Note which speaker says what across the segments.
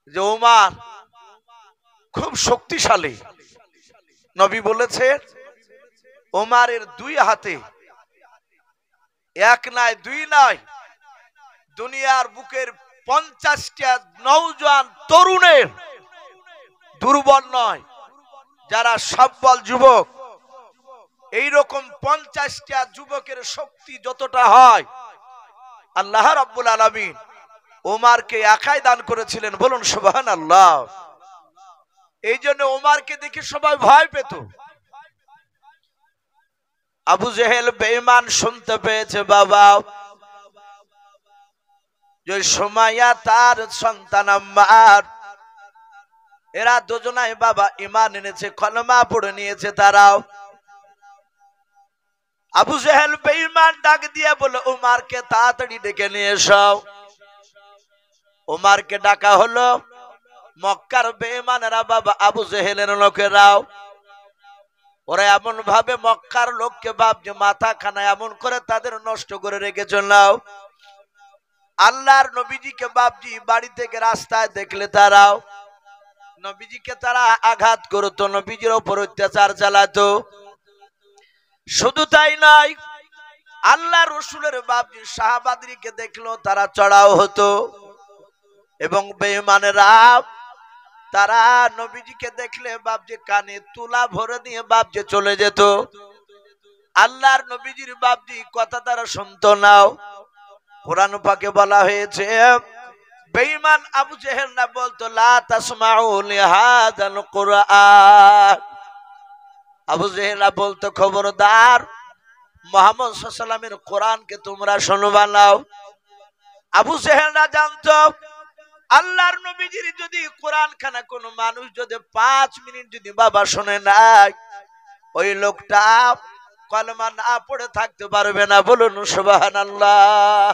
Speaker 1: যে ওমর খুব শক্তিশালী। নবী বলেছেন ওমরের দুই হাতে এক নয় দুই নয় দুনিয়ার বুকের 50টা নওজোয়ান তরুণের দুর্বল নয়, যারা সবল যুবক, এইরকম 50টা যুবকের শক্তি যতটা হয় আল্লাহ রাব্বুল আলামিন ওমরকে একাই দান করেছিলেন। বলুন সুবহানাল্লাহ। এই জন্য ওমরকে দেখে সবাই ভয় পেত। আবু জেহেল বেঈমান শুনতে পেয়েছে বাবা যে সুমাইয়া তার সন্তান আম্মার, এরা দুজনাই বাবা ঈমান এনেছে, কলমা পড়ে নিয়েছে। তারাও আবু জেহেল বেঈমান ডাক দিয়ে বলে ওমরকে তাড়াতাড়ি ডেকে নিয়ে এসো। ওমরকে ডাকা হলো। মক্কার বেঈমানেরা বাবা আবু জেহেলের লোকেরাও ওরা এমন ভাবে মক্কার লোককে ভাবছে মাথা খানা এমন করে তাদের নষ্ট করে রেখেছে। নাও আল্লাহর নবীজিকে ভাবছি বাড়ি থেকে রাস্তায় দেখলে তারাও নবীজিকে তারা আঘাত করতো, নবীজির উপর অত্যাচার চালাতো। শুধু তাই নয়, আল্লাহ রসুলের ভাবছি সাহাবাদেরকে দেখলো তারা চড়াও হতো এবং বেঈমানেরা তারা নবীজিকে দেখলে ভাবছে কানে তুলা ভরে দিয়ে ভাবছে চলে যেত। আল্লাহর নবীজির ভাবছি কথা তারা শুনতো না। কোরআন পাকে বলা হয়েছে বেঈমান আবু জেহেল না বলতো লা তাসমাউ লিহাযাল কুরআন। আবু জেহেল বলতো খবরদার মুহাম্মদ সাল্লাল্লাহু আলাইহি ওয়াসাল্লামের কোরআনকে তোমরা শুনবা না। আবু জেহেল না জানতো আল্লাহর নবীজির যদি কোরআন খানা কোন মানুষ যদি 5 মিনিট যদি বাবা শুনে নাই, ওই লোকটা কলমা না পড়ে থাকতে পারবে না। বলুন সুবহানাল্লাহ।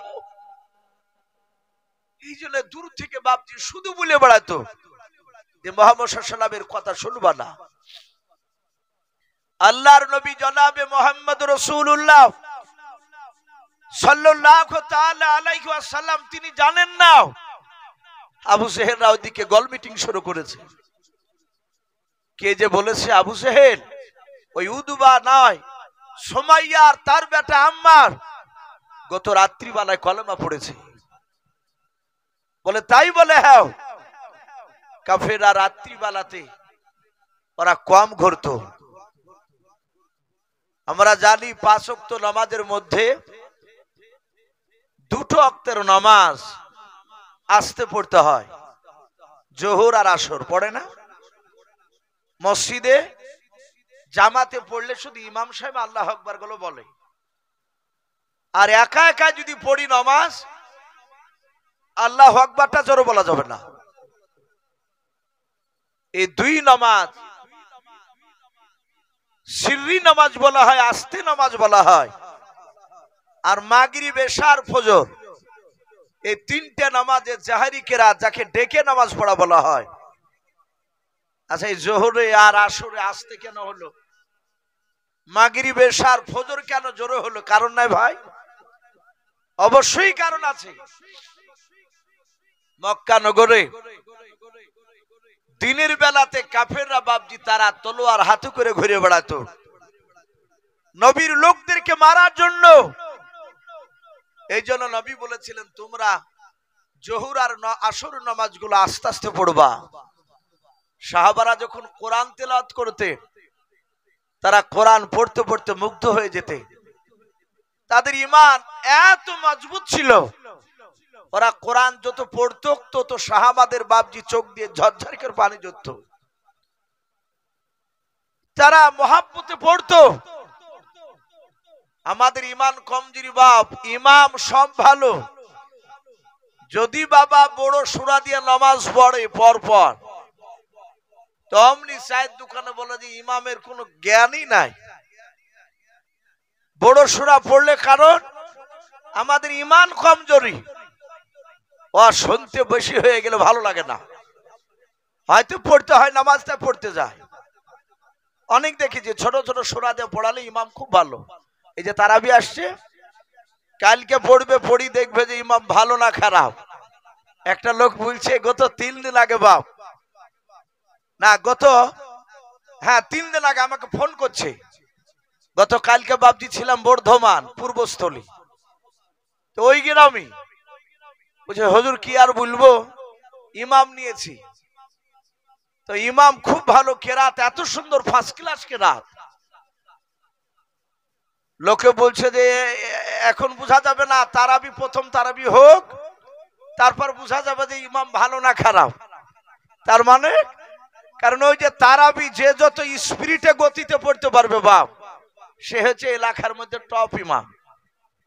Speaker 1: এই জন্য দূর থেকে বাপজি শুধু বলে বেড়াতো যে মুহাম্মদ সাল্লাল্লাহু আলাইহি ওয়াসাল্লামের কথা শুনবা না। আল্লাহর নবী জনাবে মুহাম্মদ রাসূলুল্লাহ সাল্লাল্লাহু তাআলা আলাইহি ওয়াসাল্লাম তিনি জানেন না আবু জেহেলরা ওইদিকে গল মিটিং শুরু করেছে। কে যে বলেছে আবু জেহেল ওই উদবা নয়, সুমাইয়া আর তার বেটা আম্মার গত রাত্রিবেলায় কলেমা পড়েছে। বলে তাই বলে হ্যাঁ। কাফেররা রাত্রিবেলাতে ওরা কম ঘুরতো। আমরা জানি 5 ওয়াক্ত নামাজের মধ্যে 2 ওয়াক্তের নামাজ আস্তে পড়তে হয়, জোহর আর আসর পড়ে না। মসজিদে জামাতে পড়লে শুধু ইমাম সাহেব আল্লাহু আকবার গুলো বলে, আর একা একা যদি পড়ি নামাজ আল্লাহু আকবারটা জোরে বলা যাবে না। এই 2 নামাজ সিররি নামাজ বলা হয়, আস্তে নামাজ বলা হয়। আর মাগরিব এশা আর ফজর এই 3টে নামাজে জাহেরি কেরাত যাকে ডেকে নামাজ পড়া বলা হয়। আচ্ছা এই জোহরে আর আসরে আস্তে কেন হলো, মাগরিব এশা আর ফজর কেন জোরে হলো? কারণ নাই ভাই, অবশ্যই কারণ আছে। মক্কা নগরে দিনের বেলাতে কাফেররা বাপজি তারা তলোয়ার হাতে করে ঘুরে বেড়াতো নবীর লোকদেরকে মারার জন্য। এই জন্য নবী বলেছিলেন তোমরা জোহর আর আসর নামাজগুলো আস্তে আস্তে পড়বা। সাহাবারা যখন কোরআন তেলাওয়াত করতে তারা কোরআন পড়তে পড়তে মুগ্ধ হয়ে যেতে। তাদের ঈমান এত মজবুত ছিল, ওরা কোরআন যত পড়তো তত সাহাবাদের বাপজি চোখ দিয়ে ঝরঝর করে পানি ঝরতো। তারা মহাব্বতে পড়তো। আমাদের ঈমান কমজোরি বাপ, ইমাম সব ভালো, যদি বাবা বড় সূরা দিয়ে নামাজ পড়ে পর পর তো অমনি চায়ের দোকানে বলে যে ইমামের কোনো জ্ঞানই নাই। বড় সূরা পড়লে কারণ আমাদের ঈমান কমজোরি, ও শুনতে বেশি হয়ে গেলে ভালো লাগে না, হয়তো পড়তে হয় নামাজটা পড়তে যায়। অনেক দেখেছি ছোট ছোট সূরা দিয়ে পড়ালে ইমাম খুব ভালো। এই যে তারাবি আসছে, কালকে পড়বে, পড়ি দেখবে যে ইমাম ভালো না খারাপ। একটা লোক বলছে গত 3 দিন আগে বাপ, না গত, হ্যাঁ 3 দিন আগে আমাকে ফোন করছে। গত কালকে বাপজি ছিলাম বর্ধমান পূর্বস্থলী, তো ওই গ্রামে বলছে হুজুর কি আর বলবো, ইমাম নিয়েছি। তো ইমাম খুব ভালো কেরাত, এত সুন্দর ফার্স্ট ক্লাস কেরাত। লোকে বলছে যে এখন বোঝা যাবে না, তারাবি প্রথম তারাবি হোক, তারপর বোঝা যাবে যে ইমাম ভালো না খারাপ। তার মানে কারণ ওই যে তারাবি যে যত স্পিরিটে গতিতে পড়তে পারবে বাপ, সে হচ্ছে এলাকার মধ্যে টপ ইমাম।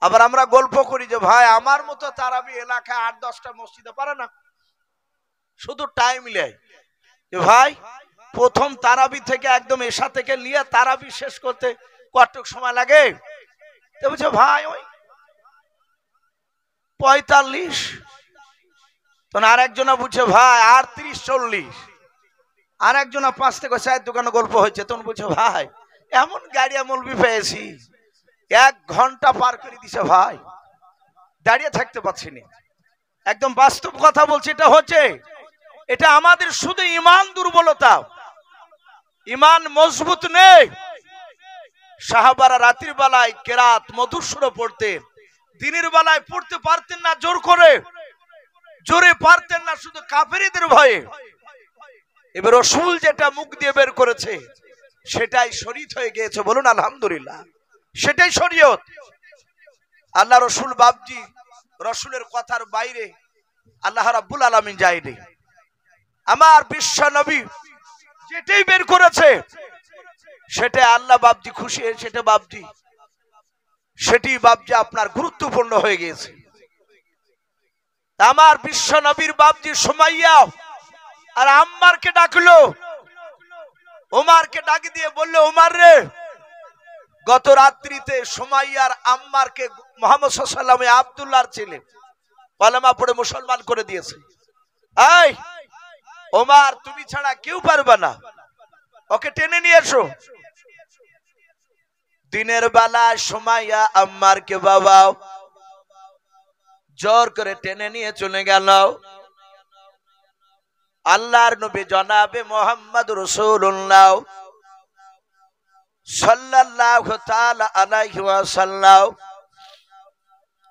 Speaker 1: আবার আমরা গল্প করি যে ভাই আমার মতো তারাবি এলাকা 8-10টা মসজিদে পারে না, শুধু টাইম নেয়। ভাই প্রথম তারাবি থেকে একদম এশা থেকে নিয়ে তারাবি শেষ করতে কতটুক সময় লাগে? তো বলছে ভাই ওই 45। তখন আর একজনা বুঝছে ভাই আর 30-40। আর একজনা 5 থেকে 4 দোকানে গল্প হয়েছে, তখন বলছে ভাই এমন গাড়িয়া মলবি পেয়েছি 1 ঘন্টা পার করে দিছে ভাই, দাঁড়িয়ে থাকতে পারছি না। একদম বাস্তব কথা বলছি, এটা হচ্ছে, এটা আমাদের শুধু ইমান দুর্বলতা, ইমান মজবুত নেই। সাহাবারা রাতের বেলায় কেরাত মধুর সুরে পড়তেন, দিনের বেলায় পড়তে পারতেন না, জোর করে জোরে পারতেন না, শুধু কাফেরদের ভয়ে। এবার রাসূল যেটা মুখ দিয়ে বের করেছে সেটাই শরীয়ত হয়ে গিয়েছে, বলুন আলহামদুলিল্লাহ, সেটাই শরীয়ত। আল্লাহ রাসূল বাপজি রাসূলের কথার বাইরে আল্লাহ রাব্বুল আলামিন যায়নি। আমার বিশ্ব নবী যেটাই বের করেছে সেটা আল্লাহ বাপজি খুশি, সেটা বাপজি সেটি বাপজি আপনার গুরুত্বপূর্ণ হয়ে গিয়েছে। আমার বিশ্ব নবীর বাপজি সুমাইয়া আর আম্মারকে ডাকলো, ওমরকে ডাক দিয়ে বললো ওমর রে, গত রাত্রিতে সুমাইয়ার আম্মারকে মুহাম্মদ সাল্লাল্লাহু আলাইহি ওয়াসাল্লাম আব্দুল্লাহর ছেলে কলেমা পড়ে মুসলমান করে দিয়েছে। এই ওমর তুমি ছাড়া কেউ পারবে না, ওকে টেনে নিয়ে এসো। দিনের বেলা সুমাইয়া আম্মারকে বাবা জোর করে টেনে নিয়ে চলে গেল আল্লাহর নবী জনাবে মুহাম্মদ রাসূলুল্লাহ সাল্লাল্লাহু তাআলা আলাইহি ওয়াসাল্লাম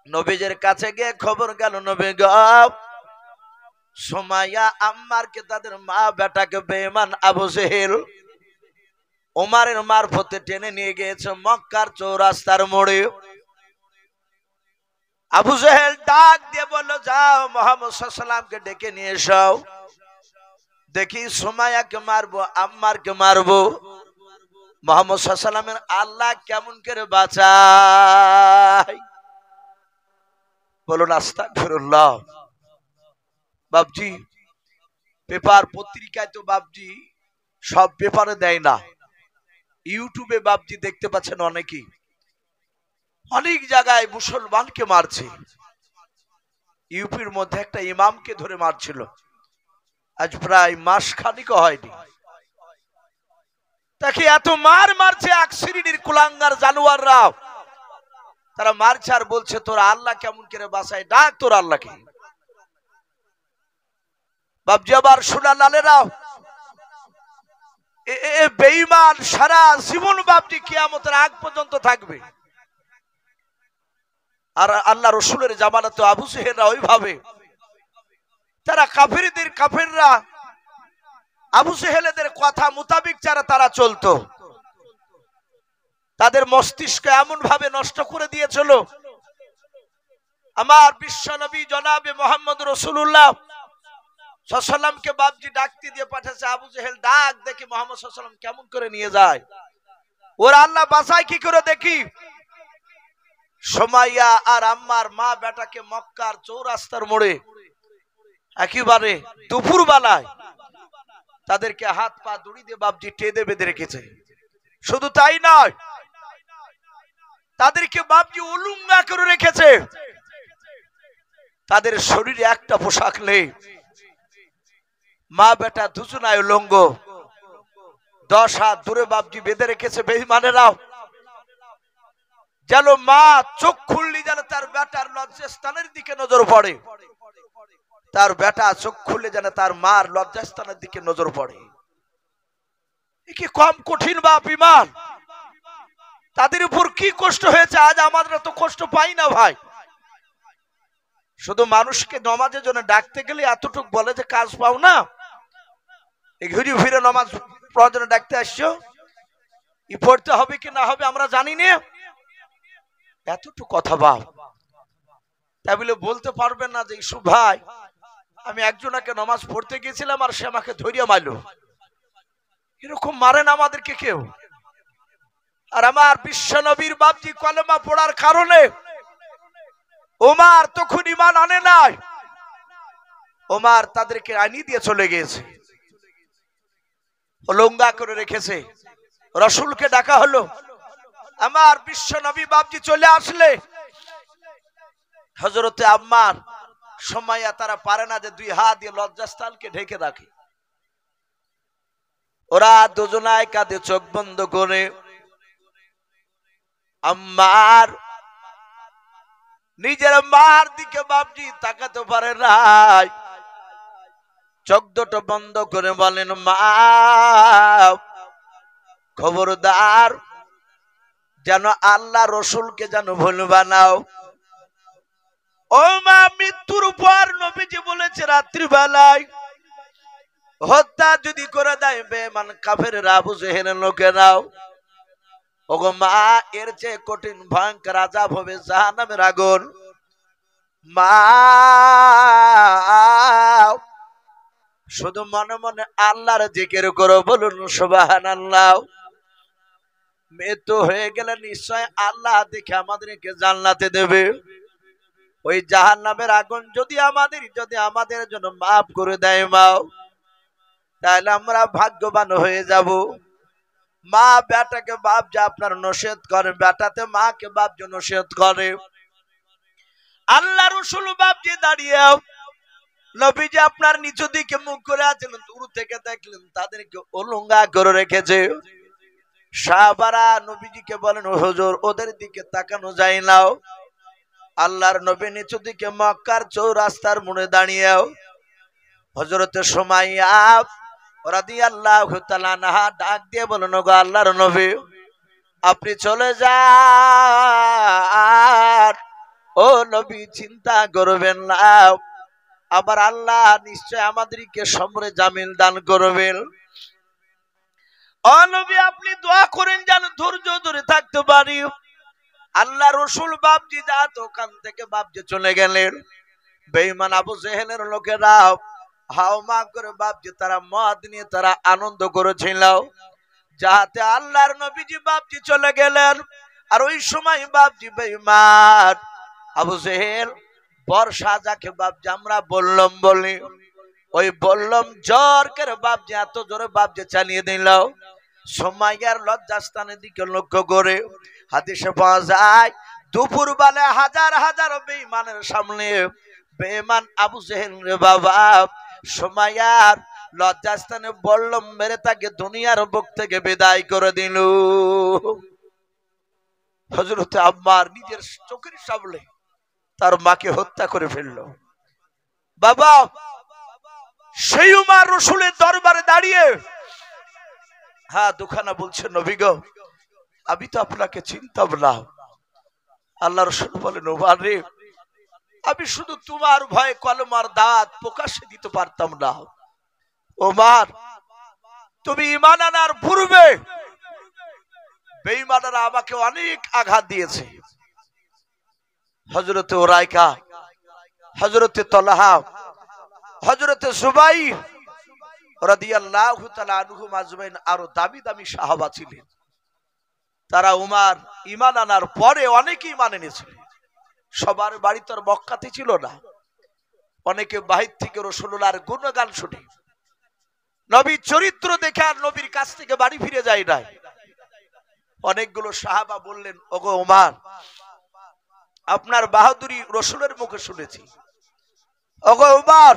Speaker 1: নবীজির কাছে গিয়ে খবর গেল, নবী গো সুমাইয়া আম্মারকে তাদের মা বেটাকে বেঈমান আবু জেহেল ওমরের মারফতে টেনে নিয়ে গিয়েছে মক্কার চৌরাস্তার মোড়ে। আবু জেহেল ডাক দিয়ে বলল যাও মুহাম্মদ সাল্লাল্লাহু আলাইহি ওয়াসাল্লামকে ডেকে নিয়ে এসো, দেখি সুমাইয়াকে মারবো আম্মারকে মারবো, মুহাম্মদ সাল্লাল্লাহু আলাইহি ওয়াসাল্লামের আল্লাহ কেমন করে বাঁচায়। বলুন আস্তাগফিরুল্লাহ। বাপজি পেপার পত্রিকায় তো বাপজি সব পেপারে দেয় না, ইউটিউবে বাপজি দেখতে পাচ্ছেন অনেকেই অনেক জায়গায় মুসলমানকে মারছে। ইউপির মধ্যে একটা ইমামকে ধরে মারছিল, আজ প্রায় মাস খানিক হয়নি, তাকে এত মারছে এক শ্রেণীর কুলাঙ্গার জানোয়াররা, তারা মারছে আর বলছে তোর আল্লাহ কেমন করে বাঁচায়, ডাক তোর আল্লাহকে। বাপজি আবার সোনা লালেরাও বেঈমান সারা জীবন বাপজি কিয়ামতের আগ পর্যন্ত থাকবে। আর আল্লাহ রাসূলের জামানাতে আবু জেহেলরা ওইভাবে তারা কাফেররা আবু জেহেলদের কথা মোতাবেক যারা তারা চলতো, তাদের মস্তিষ্ক এমন ভাবে নষ্ট করে দিয়েছিল। আমার বিশ্ব নবী জনাবে মুহাম্মদ রাসূলুল্লাহ সাল্লাল্লাহু আলাইহি ওয়াসাল্লামকে বাপজি ডাকতে দিয়ে পাঠাচ্ছে, আবু জেহেল ডাক দেখি মুহাম্মদ সাল্লাল্লাহু আলাইহি ওয়াসাল্লাম কেমন করে নিয়ে যায়, ওর আল্লাহ বাঁচায় কি করে দেখি। সুমাইয়া আর আম্মার মা বেটাকে মক্কার চৌরাস্তার মোড়ে একেবারে দুপুর বেলায় তাদেরকে হাত পা দড়ি দিয়ে বাপজি টেনে বেঁধে রেখেছে। শুধু তাই নয়, তাদেরকে বাপজি উলঙ্গা করে রেখেছে, তাদের শরীরে একটা পোশাক নেই, মা বেটা দুজনায় উলঙ্গ, 10 হাত দূরে বাপজি বেঁধে রেখেছে বেঈমানেরাও। যেন মা চোখ খুললি যেন তার বেটার লজ্জাস্থানের দিকে নজর পড়ে। তার বেটা চোখ খুলে যেন তার মার লজ্জাস্থানের দিকে নজর পড়ে। এ কি কম কঠিন বাপ ইমান? তাদের উপর কি কষ্ট হয়েছে, আজ আমাদের তো কষ্ট পাই না ভাই। শুধু মানুষকে নামাজের জন্য ডাকতে গেলে এতটুক বলে যে কাজ পাও না, ঘুরে ফিরে নামাজ পড়ার জন্য ডাকতে আসছো, ই পড়তে হবে কি না হবে আমরা জানি না, এতটুকু কথা বাপ। তাই বলে বলতে পারবেন না যে ইসু ভাই আমি একজনকে নামাজ পড়তে গেছিলাম আর সে আমাকে ধরিয়ে মারলো। এরকম মারেন আমাদেরকে কেউ? আর আমার বিশ্ব নবীর বাপজি কলেমা পড়ার কারণে ওমর তখন ঈমান আনে নাই, ওমর তাদেরকে আইনি দিয়ে চলে গিয়েছে, লঙ্গা করে রেখেছে। রাসূলকে ডাকা হলো, আমার বিশ্ব নবী বাপজি চলে আসলে হযরতে আম্মার সুমাইয়া তারা পারে না যে দুই হাত দিয়ে লজ্জাস্থানকে ঢেকে রাখে। ওরা দুজনায় কাঁধে চোখ বন্ধ করে, আম্মার নিজের মার দিকে বাপজি তাকাতে পারে নাই, চোখ দুটো বন্ধ করে বলেন মা খবরদার যেন আল্লাহ রসুলকে যেন ভুল বানাও। ও মা মৃত্যুর পর নবীজি বলেছে রাত্রিবেলায় হত্যা যদি করে দেয় বেঈমান কাফেররা আবু জেহেলের লোকেরাও, ওগো মা এর চেয়ে কঠিন ভয়ঙ্কর আযাব হবে জাহান্নামের আগুন। মা শুধু মনে মনে আল্লাহর জিকির করো, বলুন সুবহানাল্লাহ। মৃত্যু হয়ে গেলে নিশ্চয় আল্লাহ দেখে আমাদেরকে জান্নাতে দেবে। ওই জাহান্নামের আগুন যদি আমাদের জন্য মাফ করে দেয় মা, তাহলে আমরা ভাগ্যবান হয়ে যাব। মা বেটাকে বাপ যে আপনার নসিহত করে, বেটাতে মাকে বাপ যে নসিহত করে। আল্লাহ রাসূল বাপ যে দাঁড়িয়ে নবীজি আপনার নিচু দিকে মুখ করে আছেন, দূর থেকে দেখলেন তাদেরকে উলঙ্গা করে রেখেছে। সাহাবারা নবীজিকে বলেন হুজুর ওদের দিকে তাকানো যায় না। আল্লাহর নবী নিচু দিকে মক্কার চৌরাস্তার মোড়ে দাঁড়িয়ে হযরতে সুমাইয়া রাদিয়াল্লাহু তাআলা আনহা ডাক দিয়ে বলেন গো আল্লাহর নবী আপনি চলে যান, ও নবী চিন্তা করবেন না, আবার আল্লাহ নিশ্চয় আমাদেরকে সমরে জামিল দান করবেন। ও নবী আপনি দোয়া করেন যেন ধৈর্য ধরে থাকতে পারি। আল্লাহ রসুল বাপজি যাত ওখান থেকে বাপজি চলে গেলেন। বেঈমান আবু জেহেলের লোকেরা হাওমা করে বাপজি তারা মদ নিয়ে তারা আনন্দ করেছিল, যাতে আল্লাহর নবীজি বাপজি চলে গেলেন। আর ওই সময় বাপজি বেঈমান আবু জেহেল বর্ষা যাকে বাপজি আমরা বললাম বলি, ওই বললাম জোর করে বাপজি এত জোরে বাপজি চালিয়ে দিল। সুমাইয়ার লজ্জাস্থানের দিকে লক্ষ্য করে হাদিসে পাওয়া যায় দুপুর বেলা হাজার হাজার বেঈমানের সামনে বেঈমান আবু জেহেল রে বাবা সুমাইয়ার লজ্জাস্থানে বললাম মেরে তাকে দুনিয়ার বুক থেকে বিদায় করে দিল। হযরতে আম্মার নিজের চোখের সামনে তার মাকে হত্যা করে ফেলল। বাবা সেই উমর রাসূলের দরবারে দাঁড়িয়ে হ্যাঁ দুখানা বলছে নবী গো আমি তো আপনাকে চিনতাম না। আল্লাহ রাসূল বলেন ওমর রে আমি শুধু তোমার ভয়ে কলমার দাঁত প্রকাশে দিতে পারতাম না। ওমর তুমি ঈমান আনার পূর্বে বেঈমানরা আমাকে অনেক আঘাত দিয়েছে। হযরতে উরাইকা, হযরতে তালহা, হযরতে জুবাইর রাদিয়াল্লাহু তাআলা আনহুম আজমাইন আরো দামি দামি সাহাবা ছিলেন। তারা উমর ঈমান আনার পরে অনেকে ঈমান এনেছিল। সবার বাড়ি তো মক্কাতে ছিল না, অনেকে বাহির থেকে রাসূলুল্লাহর গুণগান শুনে নবীর চরিত্র দেখে আর নবীর কাছ থেকে বাড়ি ফিরে যায় নাই। অনেকগুলো সাহাবা বললেন ওগো উমর আপনার বাহাদুরি রাসূলের মুখে শুনেছি। ওগো উমর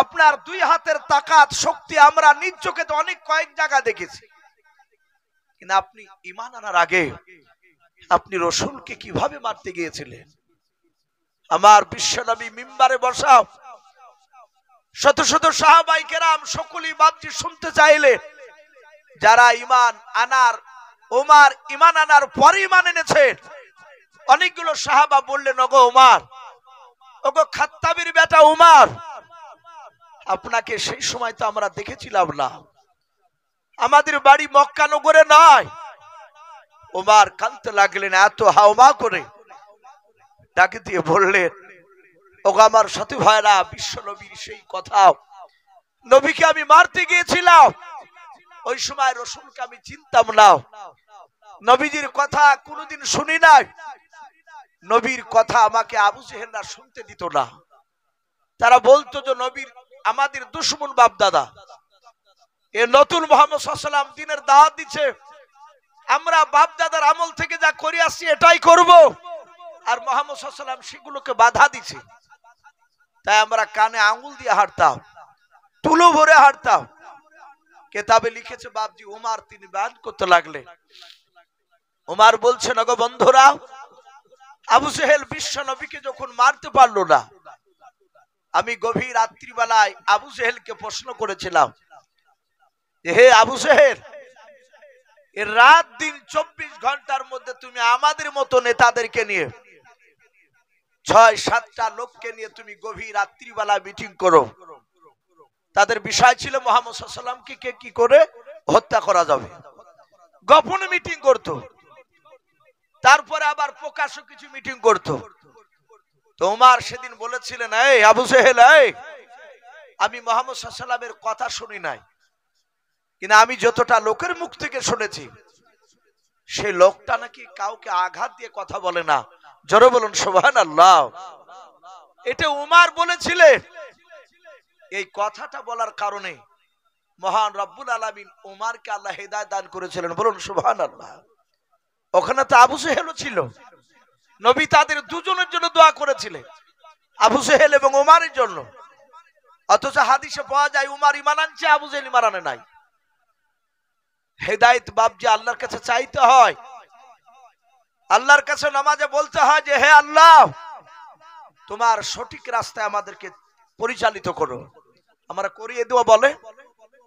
Speaker 1: আপনার দুই হাতের তাকাত শক্তি আমরা নিজ চোখে তো অনেক কয়েক জায়গা দেখেছি, কিন্তু আপনি ঈমান আনার আগে আপনি রাসূলকে কিভাবে মারতে গিয়েছিলেন? আমার বিশ্বনবী মিম্বারে বসা শত শত সাহাবায়ে কেরাম সকলেই বাপজি শুনতে চাইলে, যারা ঈমান আনার ওমর ঈমান আনার পরে ঈমান এনেছে, অনেকগুলো সাহাবা বললেন, ওগো ওমর, ওগো খাত্তাবের বেটা ওমর, আপনাকে সেই সময় তো আমরা দেখেছিলাম না, আমাদের বাড়ি মক্কা নগরে নয়। ওমর কাঁদতে লাগলেন এত হাওমা করে, ডাকে দিয়ে বললেন, ওগো আমার সাথী ভাইরা, বিশ্ব নবীর সেই কথা, নবীকে আমি মারতে গিয়েছিলাম, ওই সময় রাসূলকে আমি চিনতাম না, নবীজির কথা কোনোদিন শুনি নাই, নবীর কথা আমাকে আবু জেহেলরা শুনতে দিত না, তারা বলতো যে নবীর আমাদের দুশমন বাপ দাদা, এ নতুন মুহাম্মদ সাল্লাল্লাহু আলাইহি ওয়াসাল্লাম দ্বীনের দাওয়াত দিচ্ছে, আমরা বাপ দাদার আমল থেকে যা করে আসছি এটাই করব, আর মুহাম্মদ সাল্লাল্লাহু আলাইহি ওয়াসাল্লাম সেগুলোকে বাধা দিচ্ছে, তাই আমরা কানে আঙ্গুল দিয়ে হাঁটতাম, তুলো ভরে হাঁটতাম। কিতাবে লিখেছে বাপজি ওমর তিনি বয়ান করতে লাগলেন, ওমর বলছেন, ওগো বন্ধুরা, আবু জেহেল বিশ্ব নবীকে যখন মারতে পারলো না, আমি গভীর রাত্রিবেলায় আবু জেহেলকে প্রশ্ন করেছিলাম, হে আবু জেহেল, এর রাত দিন 24 ঘন্টার মধ্যে তুমি আমাদের মতো নেতাদেরকে নিয়ে 6-7টা লোককে নিয়ে তুমি গভীর রাত্রিবেলা মিটিং করো, তাদের বিষয় ছিল মুহাম্মদ সাল্লাল্লাহু আলাইহি ওয়াসাল্লামকে কে কি করে হত্যা করা যাবে, গোপনে মিটিং করতো, তারপরে আবার প্রকাশ্য কিছু মিটিং করতো। তো ওমর সেদিন বলেছিলেন, এই আবু জেহেল, আমি মুহাম্মদ সাল্লাল্লাহু আলাইহি ওয়াসাল্লামের কথা শুনি নাই, কিন্তু আমি যতটা লোকের মুখ থেকে শুনেছি, সেই লোকটা নাকি কাউকে আঘাত দিয়ে কথা বলে না, জোরে বলুন সুবহানাল্লাহ। এটা ওমর বলেছিলেন, এই কথাটা বলার কারণে মহান রব্বুল আলামিন ওমরকে আল্লাহ হিদায়াত দান করেছিলেন, বলুন সুবহানাল্লাহ। ওখানে তো আবু জেহেলও ছিল, নবী তাদের দুজনের জন্য দোয়া করেছিলেন, আবু জেহেল এবং ওমরের জন্য, অথচ হাদিসে পাওয়া যায় ওমর ঈমান আনছে, আবু জেহেল ঈমান আনে নাই। হেদায়েত বাপজি আল্লাহর কাছে চাইতে হয়, আল্লাহর কাছে নামাজে বলতে হয় যে হে আল্লাহ, তোমার সঠিক রাস্তায় আমাদেরকে পরিচালিত করো। আমরা করিয়ে দেওয়া বলে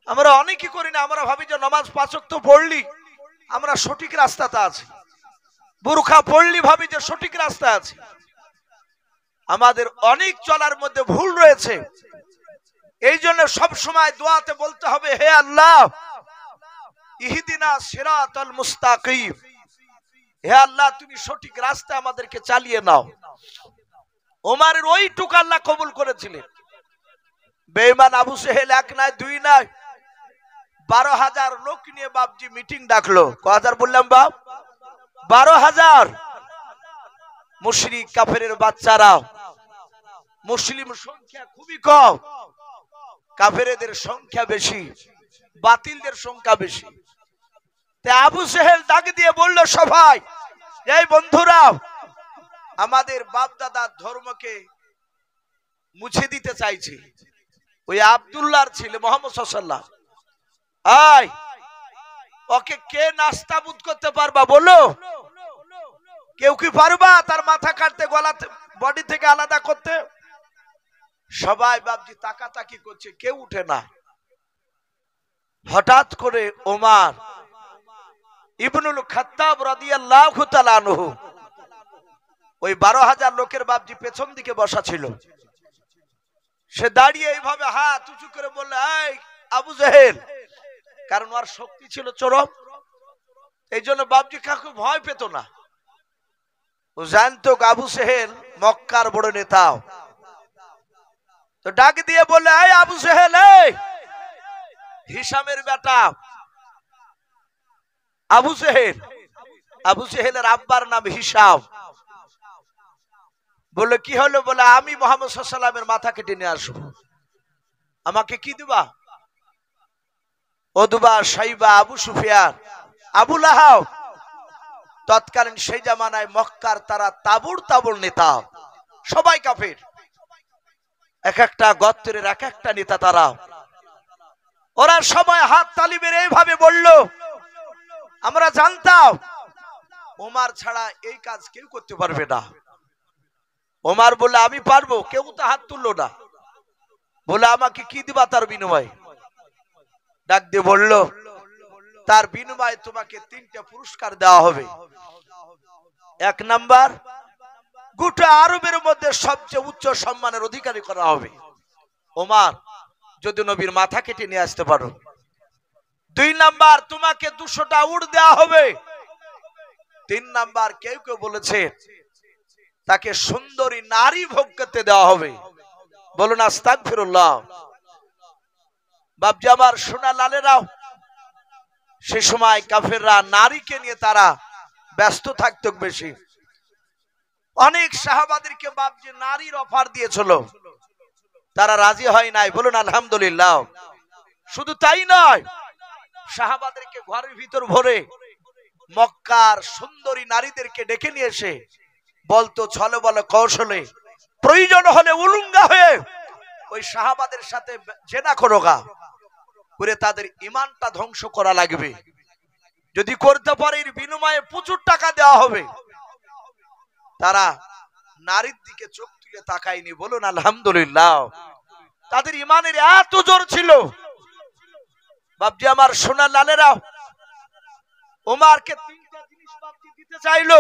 Speaker 1: আমরা অনেকই করি না, আমরা ভাবি যে নামাজ 5 ওয়াক্ত পড়লি আমরা সঠিক রাস্তাতে আছি, বুরখা পড়লি ভাবি যে সঠিক রাস্তা আছে, আমাদের অনেক চলার মধ্যে ভুল রয়েছে। এই জন্য সব সময় দোয়াতে বলতে হবে, হে আল্লাহ ইহদিনা সিরাতাল মুস্তাকিম, হে আল্লাহ তুমি সঠিক রাস্তা আমাদেরকে চালিয়ে নাও। ওমরের ওইটুকু আল্লাহ কবুল করেছিলেন। বেঈমান আবু জেহেল এক নয় দুই নয় 12,000 লোক নিয়ে বাপজি মিটিং ডাকলো। কয় হাজার বললাম বাপ? 12,000। মুশরিক কাফেরের বাচ্চারা, মুসলিম সংখ্যা খুবই কম, কাফেরদের সংখ্যা বেশি, বাতিলদের সংখ্যা বেশি। তাই আবু জেহেল ডাক দিয়ে বলল, সবাই এই বন্ধুরা, আমাদের বাপ দাদার ধর্মকে মুছে দিতে চাইছে। ওই আব্দুল্লাহর ছেলে মুহাম্মদ সাল্লাল্লাহু আলাইহি ওয়াসাল্লাম, ওকে কে নাস্তাবুদ করতে পারবা বলো? কেউ কি পারবা তার মাথা কাটতে, গলা বডি থেকে আলাদা করতে? সবাই বাপজি তাকাতাকি করছে, কেউ উঠে না। হঠাৎ করে ওমর ইবনুল খাত্তাব রাদিয়াল্লাহু তাআলা আনহু, ওই 12,000 লোকের বাপজি পেছন দিকে বসা ছিল, সে দাঁড়িয়ে এইভাবে হাত উঁচু করে বলল, এই আবু জেহেল, কারণ ওর শক্তি ছিল চরম, এই জন্য বাপজি কাউকে ভয় পেত না। ও জানতো আবু জেহেল মক্কার বড় নেতা। তো ডাক দিয়ে বললে, এই আবু জেহেল, হিশামের বেটা আবু জেহেল, আবু জেহেলের আব্বার নাম হিশাম। বলে কি হলো? বলে আমি মুহাম্মদ সাল্লাল্লাহু আলাইহি ওয়াসাল্লামের মাথা কেটে নিয়ে আসবো, আমাকে কি দিবা? ওদবা, সাইবা, আবু সুফিয়ান, আবু লাহাব, তৎকালীন সেই জামানায় মক্কার তারা তাবুর তাবুর নেতা, সবাই কাফের, এক একটা গোত্রের এক একটা নেতা তারা। ওরা সবাই হাত তালি মেরে এইভাবে বলল, আমরা জানতাম ওমর ছাড়া এই কাজ কেউ করতে পারবে না। ওমর বললে আমি পারবো, কেউ তো হাত তুললো না। বলে আমাকে কি দিবা তার বিনিময়ে? ডাক দিয়ে বলল, তার বিনিময়ে তোমাকে 3টা পুরস্কার দেওয়া হবে। 1 নাম্বার, গোটা আরবের মধ্যে সবচেয়ে উচ্চ সম্মানের অধিকারী করা হবে ওমর, যদি নবীর মাথা কেটে নিয়ে আসতে পারো। 2 নাম্বার, তোমাকে 200টা উট দেওয়া হবে। 3 নাম্বার, কেউ কেউ বলেছে তাকে সুন্দরী নারী ভোগ করতে দেওয়া হবে। বলুন আস্তাগফিরুল্লাহ। বাপজি আমার সোনা লালেরাও, সে সময় কাফেররা নারীকে নিয়ে তারা ব্যস্ত থাকতো বেশি। অনেক সাহাবাদেরকে বাপজি নারীর অফার দিয়েছিল, তারা রাজি হয় নাই। বলুন আলহামদুলিল্লাহ। শুধু তাই নয়, সাহাবাদেরকে ঘরের ভিতর ভরে মক্কার সুন্দরী নারীদেরকে ডেকে নিয়ে এসে বলতো ছলে বলে কৌশলে, প্রয়োজন হলে উলঙ্গা হয়ে ওই সাহাবাদের সাথে জেনা করোগা, করে তাদের ঈমানটা ধ্বংস করা লাগবে। যদি করতে পারে এর বিনিময়ে প্রচুর টাকা দেওয়া হবে। তারা নারীর দিকে চোখ তুলে তাকায়নি। বলুন আলহামদুলিল্লাহ। তাদের ঈমানের এত জোর ছিল। বাপজি আমার সোনা লালেরা, ওমরকে 3টা জিনিস বাপজি দিতে চাইলো।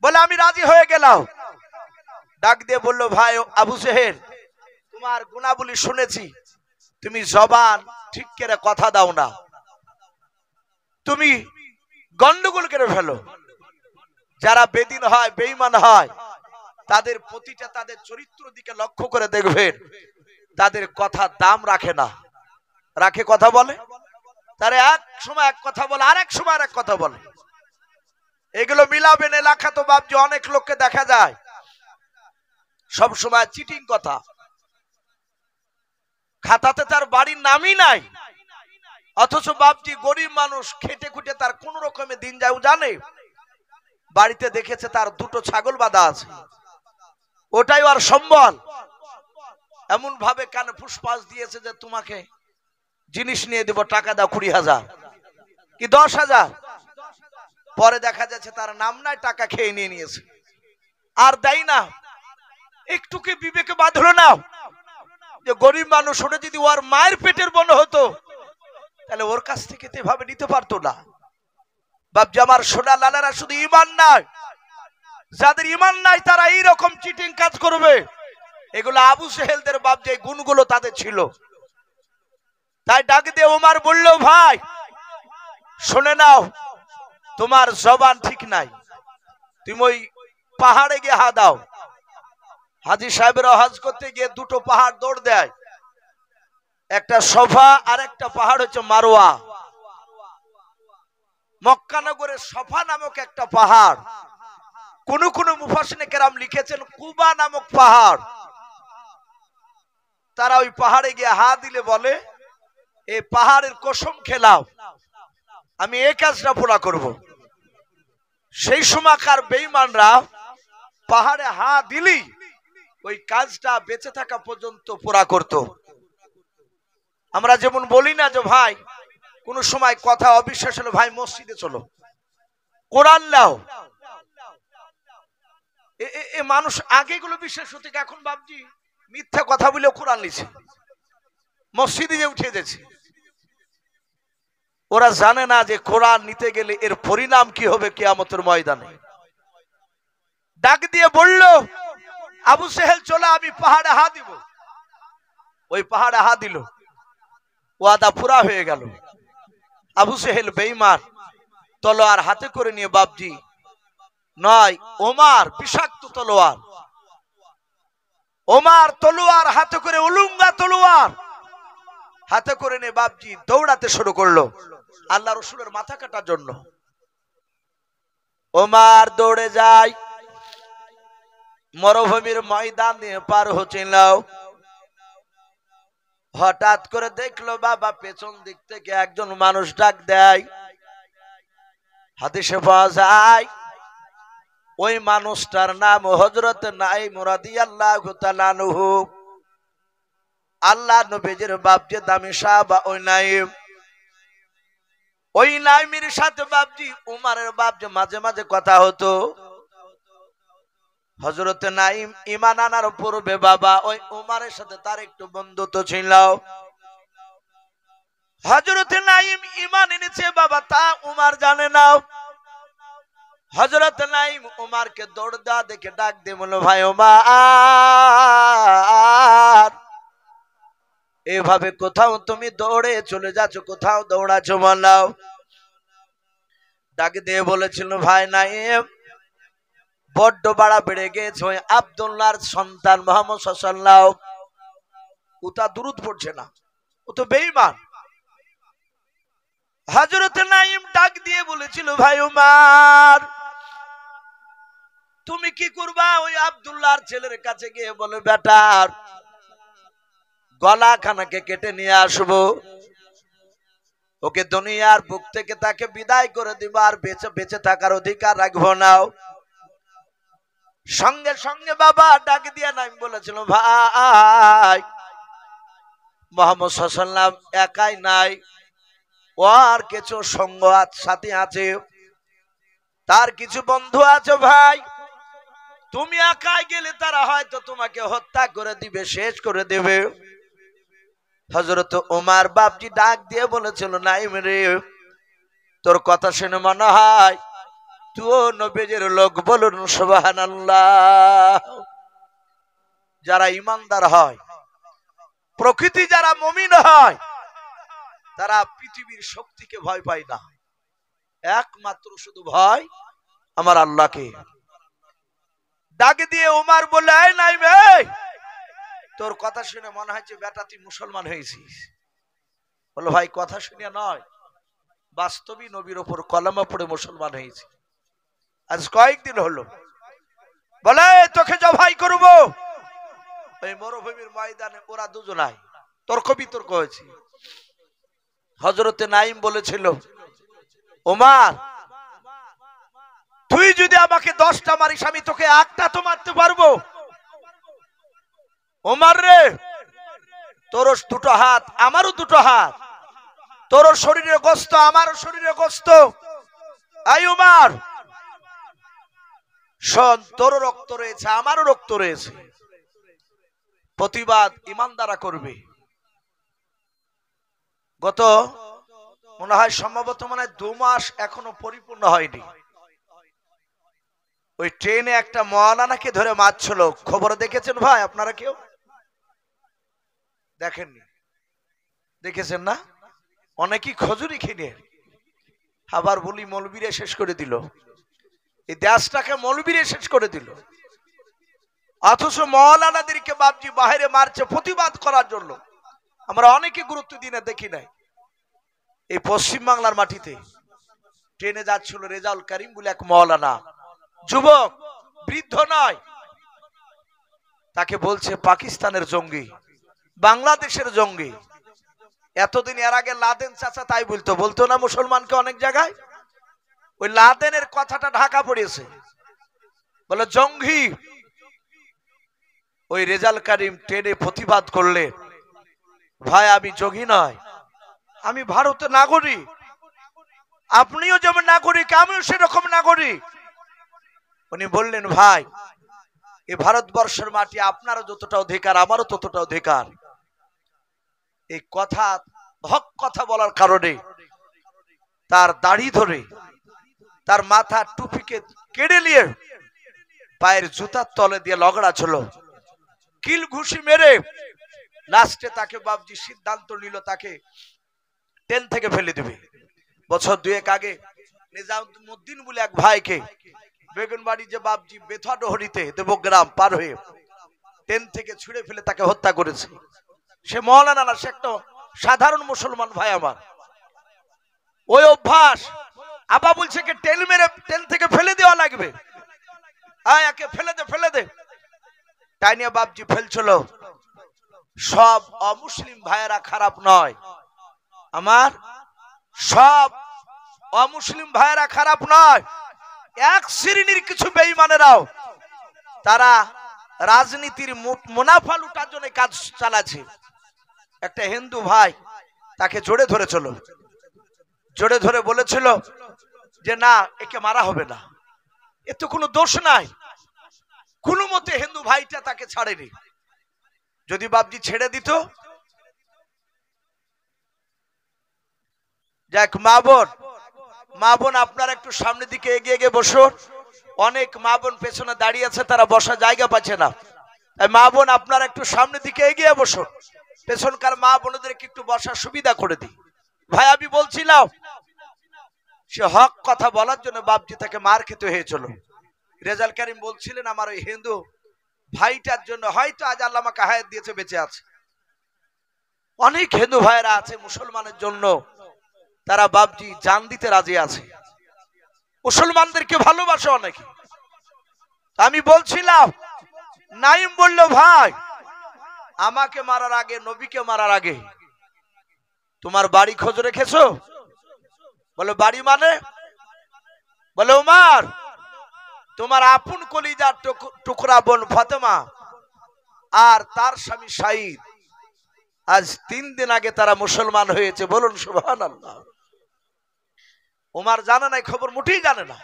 Speaker 1: বলে আমি রাজি হয়ে গেলাম। ডাক দিয়ে বলল, ভাই আবু জেহেল, তোমার গুণাবলী শুনেছি, তুমি জবান ঠিক করে কথা দাও না, তুমি গন্ডগোল করে ফেলো। যারা বেদিন হয়, বেঈমান হয়, তাদের প্রতিটা তাদের চরিত্র দিকে লক্ষ্য করে দেখবেন, তাদের কথা দাম রাখে না। রাখে কথা বলে, তারা এক সময় এক কথা বলে, আরেক সময় আরেক কথা বলে। এগুলো মিলাবেন এলাকা তো বাপজি অনেক লোককে দেখা যায় সব সময় চিটিং কথা। খাতাতে তার বাড়ির নামই নাই, অথচ বাপজি গরিব মানুষ, খেটে খুটে তার কোন রকমে দিন যায় জানে। বাড়িতে দেখেছে তার 2টো ছাগল বাঁধা আছে, ওটাই আর সম্বল। এমন ভাবে কানে ফুসফাস দিয়েছে যে তোমাকে জিনিস নিয়ে দেব, টাকা দাও 20,000 কি 10,000। পরে দেখা যাচ্ছে তার নাম নাই, টাকা খেয়ে নিয়ে নিয়েছে, আর দেয় না। একটু কি বিবেকে বাঁধলো না যে গরিব মানুষ, ওটা যদি ওর মায়ের পেটের বোন হতো তাহলে ওর কাছ থেকে তো এভাবে নিতে পারতো না। বাপজি আমার সোনা লালারা, শুধু ঈমান নাই, যাদের ঈমান নাই তারা এইরকম চিটিং কাজ করবে। এগুলো আবু জেহেলদের বাপজি এই গুণগুলো তাদের ছিল। তাই ডাক দিয়ে ওমর বলল, ভাই শুনে নাও, তোমার জবান ঠিক নাই, তুমি ওই পাহাড়ে গিয়ে হা দাও। হাজী সাহেবেরা হজ করতে গিয়ে 2টো পাহাড় দৌড় দেয়, একটা সফা আর একটা পাহাড় হচ্ছে মারওয়া। মক্কা নগরের সফা নামক একটা পাহাড়, কোন কোন মুফাসসিরিনে কেরাম লিখেছেন কুবা নামক পাহাড়। তারা ওই পাহাড়ে গিয়ে হা দিলে বলে, এই পাহাড়ের কসম খেলাও আমি এই কাজটা পুরা করব। সেই সময়কার বেঈমানরা পাহাড়ে হা দিলি ওই কাজটা বেঁচে থাকা পর্যন্ত পুরা করত। আমরা যেমন বলি না যে ভাই কোন সময় কথা অবিশ্বাস হলো, ভাই মসজিদে চলো, কোরআন নাও। মানুষ আগে গুলো বিশ্বাস হতো, এখন বাপজি মিথ্যা কথা বলে কোরআন নিছে, মসজিদে যে উঠে যাচ্ছে। ওরা জানে না যে কোরআন নিতে গেলে এর পরিণাম কি হবে কিয়ামতের ময়দানে। ডাক দিয়ে বলল, আবু জেহেল চলো, আমি পাহাড়ে হা দিব। ওই পাহাড়ে হা দিল, ওয়াদা পুরা হয়ে গেল। আবু জেহেল বেঈমান তলোয়ার হাতে করে নিয়ে বাপজি নয়, ওমর বিষাক্ত তলোয়ার, ওমর তলোয়ার হাতে করে, উলুঙ্গা তলোয়ার হাতে করে নিয়ে বাপজি দৌড়াতে শুরু করলো আল্লাহ রসুলের মাথা কাটার জন্য। ওমর দৌড়ে যায়, মরুভূমির ময়দান দিয়ে পার হচ্ছিল। হঠাৎ করে দেখলো বাবা পেছন দিক থেকে একজন মানুষ ডাক দেয়। হাদিসে পাওয়া যায় ওই মানুষটার নাম হযরত নাঈম রাদিয়াল্লাহু তাআলা আনহু। আল্লাহ নবীজির বাপ যে দামি সাহাবা ওই নাঈম, ওই নাঈমের সাথে বাপজি উমারের বাপ যে মাঝে মাঝে কথা হতো। হযরতে নাঈম ঈমান আনার পূর্বে বাবা ওই উমারের সাথে তার একটু বন্ধুত্ব ছিল। হযরতে নাঈম ঈমান এনেছে বাবা, তা উমার জানে না। হযরতে নাঈম উমারকে দৌড় দেওয়া দেখে ডাক দিয়ে বলল, ভাই উমার, এভাবে কোথাও তুমি দৌড়ে চলে যাচ্ছ, কোথাও দৌড়াচ্ছ বলাও। ডাক দিয়ে বলেছিল, ভাই নাঈম, বড্ড বাড়া বেড়ে গেছে। ওই আব্দুল্লাহর সন্তান মুহাম্মদ সাল্লাল্লাহু আলাইহি ওয়াসাল্লাম, ও তা দুরূদ পড়ছে না, ও তো বেঈমান। হযরতে নাঈম ডাক দিয়ে বলেছিল, ভাই উমার, তুমি কি করবা? ওই আব্দুল্লাহর ছেলের কাছে গিয়ে বলে, বেটার গলা খানাকে কেটে নিয়ে আসবো, ওকে দুনিয়ার বুক থেকে তাকে বিদায় করে দিব, আর বেঁচে বেঁচে থাকার অধিকার রাখবো না। সঙ্গে সঙ্গে বাবা ডাক দিয়ে নাঈম বলেছিল, ভাই মুহাম্মদ সাল্লাল্লাহু আলাইহি ওয়াসাল্লাম একাই নাই, ওর কিছু সঙ্গ সাথী আছে, তার কিছু বন্ধু আছে। ভাই তুমি একাই গেলে তারা হয়তো তোমাকে হত্যা করে দিবে, শেষ করে দেবে। হযরত ওমর বাপজি ডাক দিয়ে বলেছিল, নাঈম রে, তোর কথা শুনে মনে হয় তুইও নবীজির লোক, বলুন সুবহানাল্লাহ। যারা ঈমানদার হয়, প্রকৃতি যারা মুমিন হয়, তারা পৃথিবীর শক্তিকে ভয় পায় না, একমাত্র শুধু ভয় আমার আল্লাহকে। ডাক দিয়ে ওমর বলে, এই নাঈম, তোর কথা শুনে মনে হচ্ছে বেটা তুই মুসলমান হয়েছিস। বলো, ভাই কথা শুনে নয়, বাস্তবিক নবীর ওপর কলেমা পড়ে মুসলমান হয়েছি, আজ কয়েকদিন হলো। বলে, তোকে জবাই করব। এই মরুভূমির ময়দানে ওরা দুজনাই তর্ক বিতর্ক হয়েছে। হযরতে নাঈম বলেছিল, ওমর, তুই যদি আমাকে 10টা মারিস, আমি তোকে একটা তো মারতে পারবো। ওমর রে, তোর দুটো হাত, আমারও দুটো হাত, তোর শরীরে গোস্ত, আমারও শরীরে গোস্ত। এই ওমর শোন, তোর রক্ত রয়েছে, আমারও রক্ত রয়েছে, প্রতিবাদ ঈমানদাররা করবে। গত মনে হয় সম্ভবত 2 মাস এখনো পরিপূর্ণ হয়নি, ওই ট্রেনে একটা মাওলানাকে ধরে মারছিল, খবর দেখেছেন ভাই আপনারা? কেউ দেখেননি? দেখেছেন না? অনেকেই খজুরি কিনে আবার বলি মৌলবীরে শেষ করে দিল, এই দেশটাকে মৌলবীরে শেষ করে দিল। অথচ মাওলানাদেরকে বাপজি বাইরে মারছে প্রতিবাদ করার জন্য। আমরা অনেকে গুরুত্ব দিনে দেখি নাই। এই পশ্চিম বাংলার মাটিতে ট্রেনে যাচ্ছিল রেজাউল করিম বলে এক মাওলানা, যুবক, বৃদ্ধ নয়, তাকে বলছে পাকিস্তানের জঙ্গি, বাংলাদেশের জঙ্গি। এতদিন এর আগে লাদেন চাচা তাই বলতো না মুসলমানকে অনেক জায়গায়, ওই লাদেনের কথাটা ঢাকা পড়েছে, বলে জঙ্গি। ওই রেজাউল করিম ট্রেনে প্রতিবাদ করলে, ভাই আমি জঙ্গি নয়, আমি ভারতের নাগরিক, আপনিও যেমন নাগরিক আমিও সেরকম নাগরিক। উনি বললেন, ভাই এই ভারতবর্ষের মাটি আপনারও যতটা অধিকার আমারও ততটা অধিকার। এই কথা, হক কথা বলার কারণে তার দাড়ি ধরে, তার মাথা টুপিকে কেড়ে নিয়ে পায়ের জুতার তলে দিয়ে লগড়া ছিল, কিল ঘুষি মেরে লাস্টে তাকে বাপজি সিদ্ধান্ত নিল তাকে ট্রেন থেকে ফেলে দেবে। বছর 2 আগে নিজামুদ্দিন বলে এক ভাইকে বেগুনবাড়ি যে বাপজি বেথুয়াডহরিতে দেবগ্রাম পার হয়ে ট্রেন থেকে ছুঁড়ে ফেলে তাকে হত্যা করেছে। সে মাওলানা না, সে একটা সাধারণ মুসলমান ভাই আমার। ওই অভ্যাস আবা বলছে কি ট্রেন মেরে ট্রেন থেকে ফেলে দেওয়া লাগবে, আয় একে ফেলে দে। তাই নিয়ে বাপজি ফেলছিল। সব অমুসলিম ভাইয়েরা খারাপ নয়, আমার সব অমুসলিম ভাইয়েরা খারাপ নয়। এক শ্রেণীর কিছু বেঈমানেরাও তারা রাজনীতির মুনাফা লুটার জন্য কাজ চালাচ্ছে। একটা হিন্দু ভাই তাকে জোরে ধরেছিল, জোরে ধরে বলেছিল যে না, একে মারা হবে না, এর তো কোনো দোষ নাই, কোনো মতে হিন্দু ভাইটা তাকে ছাড়েনি। যদি বাপজি ছেড়ে দিত, যাক মা বোন আপনারা একটু সামনের দিকে এগিয়ে গিয়ে বসুন। অনেক মা বোন পেছনে দাঁড়িয়ে আছে, তারা বসার জায়গা পাচ্ছে না। মা বোন আপনারা একটু সামনের দিকে এগিয়ে বসুন, পেছনকার মা বোনদেরকে একটু বসার সুবিধা করে দিই। ভাই আমি বলছিলাম, সে হক কথা বলার জন্য বাপজি তাকে মার খেতে হয়েছিল। রেজাল কারিম বলছিলেন, আমার ওই হিন্দু ভাইটার জন্য হয়তো আজ আল্লাহ আমাকে হায়াত দিয়েছে, বেঁচে আছে। অনেক হিন্দু ভাইরা আছে মুসলমানের জন্য, তারা বাপজি জান দিতে রাজি আছে, মুসলমানদেরকে ভালোবাসে অনেকে। আমি বলছিলাম, নাইম বলল, ভাই আমাকে মারার আগে, নবীকে মারার আগে তোমার বাড়ি খোঁজ রেখেছো? বলে বাড়ি মানে? বলে ওমর, তোমার আপন কলিজার টুকরা বোন ফাতেমা আর তার স্বামী শাহিদ, আজ 3 দিন আগে তারা মুসলমান হয়েছে। বলুন সুবহানাল্লাহ। ওমর জানে না, খবর মুঠেই জানে না।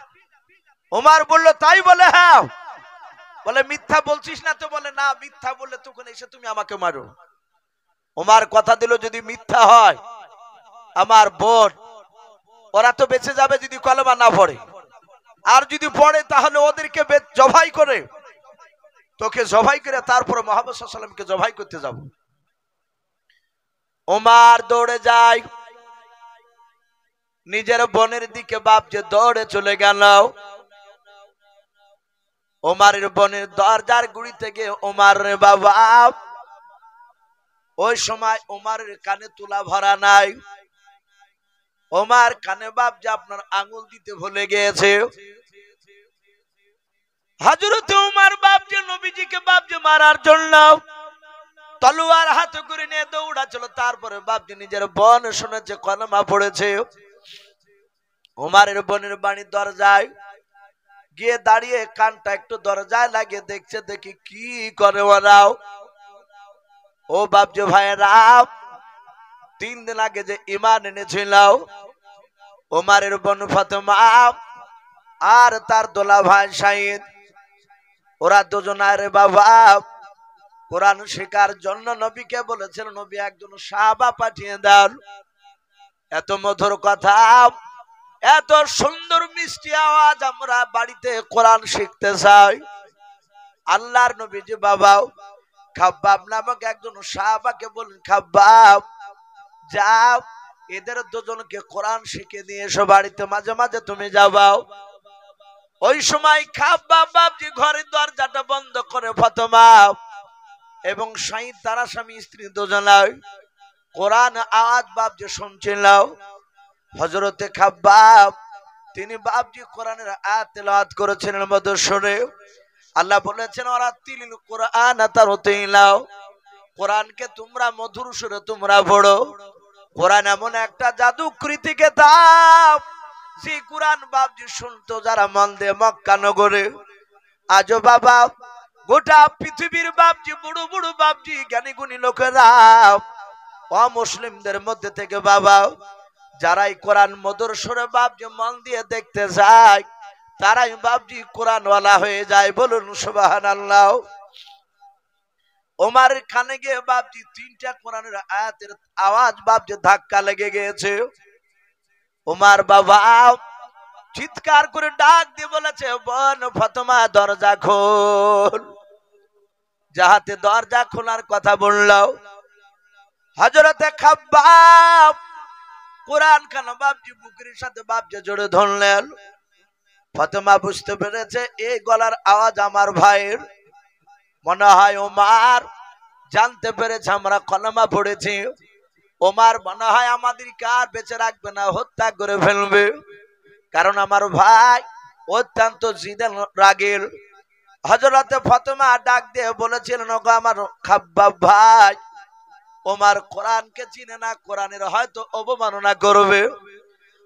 Speaker 1: ওমর বলল, তাই? বলে হ্যাঁ। বলে মিথ্যা বলছিস না তো? বলে না, মিথ্যা বললে তখন এসে তুমি আমাকে মারো। ওমর কথা দিল, যদি মিথ্যা হয় আমার বোন ওরা তো বেঁচে যাবে যদি কলেমা না পড়ে, আর যদি পড়ে তাহলে ওদেরকে জবাই করে, তোকে জবাই করে তারপরে মুহাম্মদ সাল্লাল্লাহু আলাইহি ওয়াসাল্লামকে জবাই করতে যাব। ওমর দৌড়ে যায়, নিজের বোনের দিকে বাপ যে দৌড়ে চলে গেল। ওমরের বোনের দরজার গুড়ি থেকে, ওমর রে বাবা, ওই সময় ওমরের কানে তুলা ভরা নাই। ওমর কানে বাপ যে আপনার আঙ্গুল দিতে ভুলে গিয়েছে। হযরত ওমর বাপ যে নবীজিকে বাপ যে মারার জন্য তলোয়ার হাতে করে নিয়ে দৌড়াচ্ছিল। তারপরে বাপ যে নিজের বোন শুনেছে কলেমা পড়েছে। ওমরের বোনের বাড়ির দরজায় গিয়ে দাঁড়িয়ে কানটা একটু দরজায় লাগিয়ে দেখছে, দেখি কি করে ওরাও। ও বাপ যে ভাইরা, 3 দিন আগে যে ঈমান এনেছিল ওমরের বোন ফাতেমা আর তার দোলা ভাই শাহিদ, ওরা দুজনের বাবা কোরআন শেখার জন্য নবীকে বলেছিল, নবী একজন সাহাবা পাঠিয়ে দেন। এত মধুর কথা, এত সুন্দর মিষ্টি আওয়াজ, আমরা বাড়িতে কোরআন শিখতে চাই। আল্লাহর নবীজি বাবা খাব্বাব নামক একজন সাহাবাকে বলেন, খাব্বাব যাও এদের দুজনকে কোরআন শিখে দিয়ে এসো বাড়িতে, মাঝে মাঝে তুমি যাও। ওই সময় খাব্বাব বাপজি ঘরের দরজাটা বন্ধ করে ফাতেমা এবং শাহিদ তারা স্বামী স্ত্রী দুজনাই কোরআন আওয়াজ বাপজি শুনছিল। হযরতে খাব্বাব তিনি বাপজি কোরআনের আয়াত তেলাওয়াত করেছিলেন মধুর সুরে। আল্লাহ বলেছেন, ওয়ারাতিলিল কোরআন তারতিলাও, কোরআনকে তোমরা মধুর সুরে তোমরা পড়ো। কোরআন এমন একটা জাদুকৃতি কিতাব, যে কোরআন বাপজি শুনতো যারা মন দিয়ে মক্কা নগরে। আজও বাবা গোটা পৃথিবীর বাপজি বুড়ো বুড়ো বাপজি জ্ঞানী গুণী লোকেরা অমুসলিমদের মধ্যে থেকে বাবা যারাই কোরআন মধুর সুরে বাপজি মন দিয়ে দেখতে যায়, তারাই বাপজি কোরআনওয়ালা হয়ে যায়। বলুন সুবহানাল্লাহ। ওমরের কানে গিয়ে বাপজি 3টা কোরআনের আয়াতের আওয়াজ বাপজি ধাক্কা লেগে গিয়েছে। ওমর বাবা চিৎকার করে ডাক দিয়ে বলেছে, বোন ফাতেমা দরজা খোল। যাহাতে দরজা খোলার কথা বলল, হযরতে খাব্বাব কোরআন খানা বাপজি বুকের সাথে বাপজি জোরে ধরলেন। ফাতেমা বুঝতে পেরেছে এই গলার আওয়াজ আমার ভাইয়ের। মনে হয় ওমর জানতে পেরেছে আমরা কলেমা পড়েছি। ওমর মনে হয় আমাদেরকে আর বেঁচে রাখবে না, হত্যা করে ফেলবে। কারণ আমার ভাই অত্যন্ত জিদের রাগের। হযরতে ফাতেমা ডাক দিয়ে বলেছিলেন, ওগো আমার খাব্বাব ভাই, ওমর কোরআনকে চিনে না, কোরআনের হয়তো অবমাননা করবে।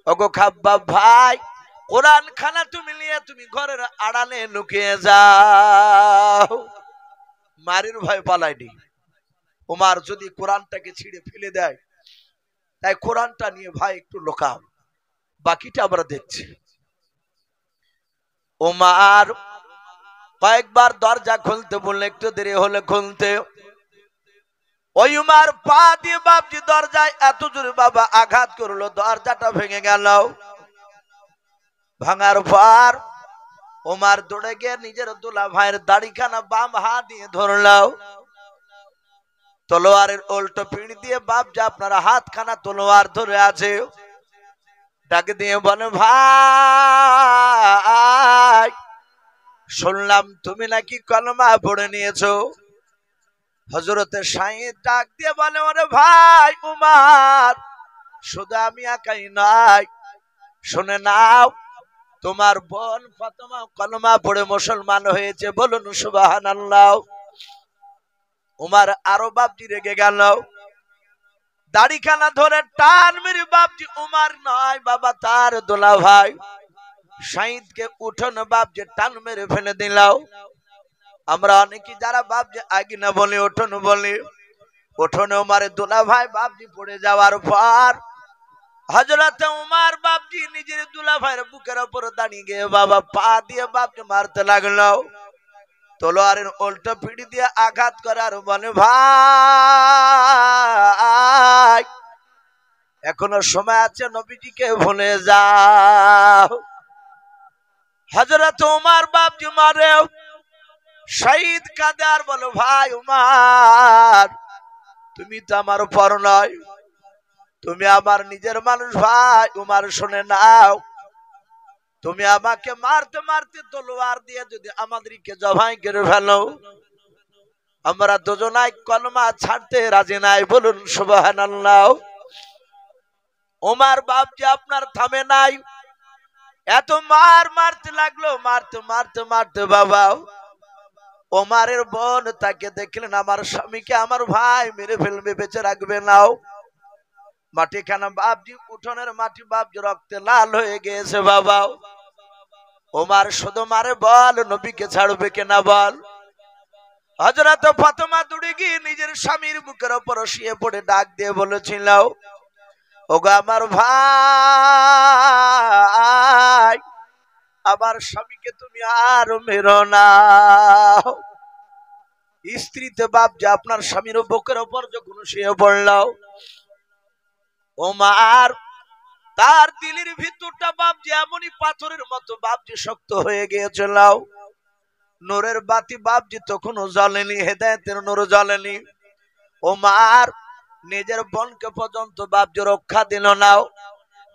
Speaker 1: ওগো খাব্বাব ভাই, কোরআন খানা তুমি নিয়ে তুমি ঘরের আড়ালে লুকিয়ে যাও। মারির ভয় পালায়নি। ওমর যদি কোরআনটাকে ছিঁড়ে ফেলে দেয়, তাই কোরআনটা নিয়ে ভাই একটু লুকাও, বাকিটা আমরা দেখছি। ওমর কয়েকবার দরজা খুলতে বললে একটু দেরি হলে খুলতে। ওই উমার পা দিয়ে বাপজি দরজায় এত জোরে বাবা আঘাত করলো, দরজাটা ভেঙে গেল। ভাঙার পর উমার দৌড়ে গিয়ে নিজের দুলা ভাইয়ের দাড়িখানা বাম হাত দিয়ে ধরলাও, তলোয়ারের উল্টো পিঠ দিয়ে বাপজি আপনার হাতখানা তলোয়ার ধরে আছে। ডাক দিয়ে বলে, ভাই শুনলাম তুমি নাকি কলমা পড়ে নিয়েছো। হযরতে সাঈদ ডাক দিয়ে বলে, ওরে ভাই উমার, শুধু আমি একাই নয়, শুনে নাও, তোমার বোন ফাতেমা কলমা পড়ে মুসলমান হয়েছে, বলুন সুবহানাল্লাহ। উমার আরো বাপজি রেগে গেল, দাড়িখানা ধরে টান মেরে বাপজি উমার নয় বাবা তার দোলা ভাই সাঈদকে উঠোন বাপজি টান মেরে ফেলে দিলাও। আমরা অনেকে যারা বাপজি আগে না বলি উঠোন বলি, উঠোনে উমারে দোলা ভাই বাপজি পড়ে যাওয়ার পর হযরতে উমার বাপজি নিজের দুলা ভাইয়ের বুকের উপর দাঁড়িয়ে গিয়ে বাবা পা দিয়ে বাপজি মারতে লাগলো, তলোয়ারের উল্টো পিঠ দিয়ে আঘাত করে আর বলে, ভাই এখনো সময় আছে, নবীজিকে ভুলে যাও। হযরত উমার বাপজি মারে, শহীদ কাঁদে আর বলো, ভাই উমার তুমি তো আমার পর নয়, তুমি আমার নিজের মানুষ। ভাই উমার শুনে নাও, তুমি আমাকে মারতে মারতে তলোয়ার দিয়ে যদি আমাদেরকে জবাই করে ফেলো, আমরা দুজনাই কলমা ছাড়তে রাজি নাই, বলুন সুবহানাল্লাহ। উমার বাপজি আপনার থামে নাই, এত মারতে লাগলো, মারতে মারতে মারতে বাবা ওমারের বোন তাকে দেখলেন, আমার স্বামীকে আমার ভাই মেরে ফেলবে, বেঁচে রাখবে নাও। মাটিখানা বাপজি উঠোনের মাটি বাপজি রক্তে লাল হয়ে গিয়েছে বাবা। ওমার শুধু মারে, বল নবীকে ছাড়বে কিনা বল। হযরত ফাতেমা দৌড়ে গিয়ে নিজের স্বামীর বুকের উপর শুয়ে পড়ে ডাক দিয়ে বলেছিল, ওগো আমার ভাই, আমার স্বামীকে তুমি আর মেরো না। স্ত্রীতে বাপজি আপনার স্বামীর বুকের উপর যখন শুয়ে পড়ল, ওমার তার দিলের ভিতরটা বাপজি এমনই পাথরের মতো বাপজি শক্ত হয়ে গিয়েছিল। নূরের বাতি বাপজি তখনও জ্বলেনি, হেদায়েতের নূর জ্বলেনি। ওমার নিজের বোনকে পর্যন্ত বাপজি রক্ষা দিল না,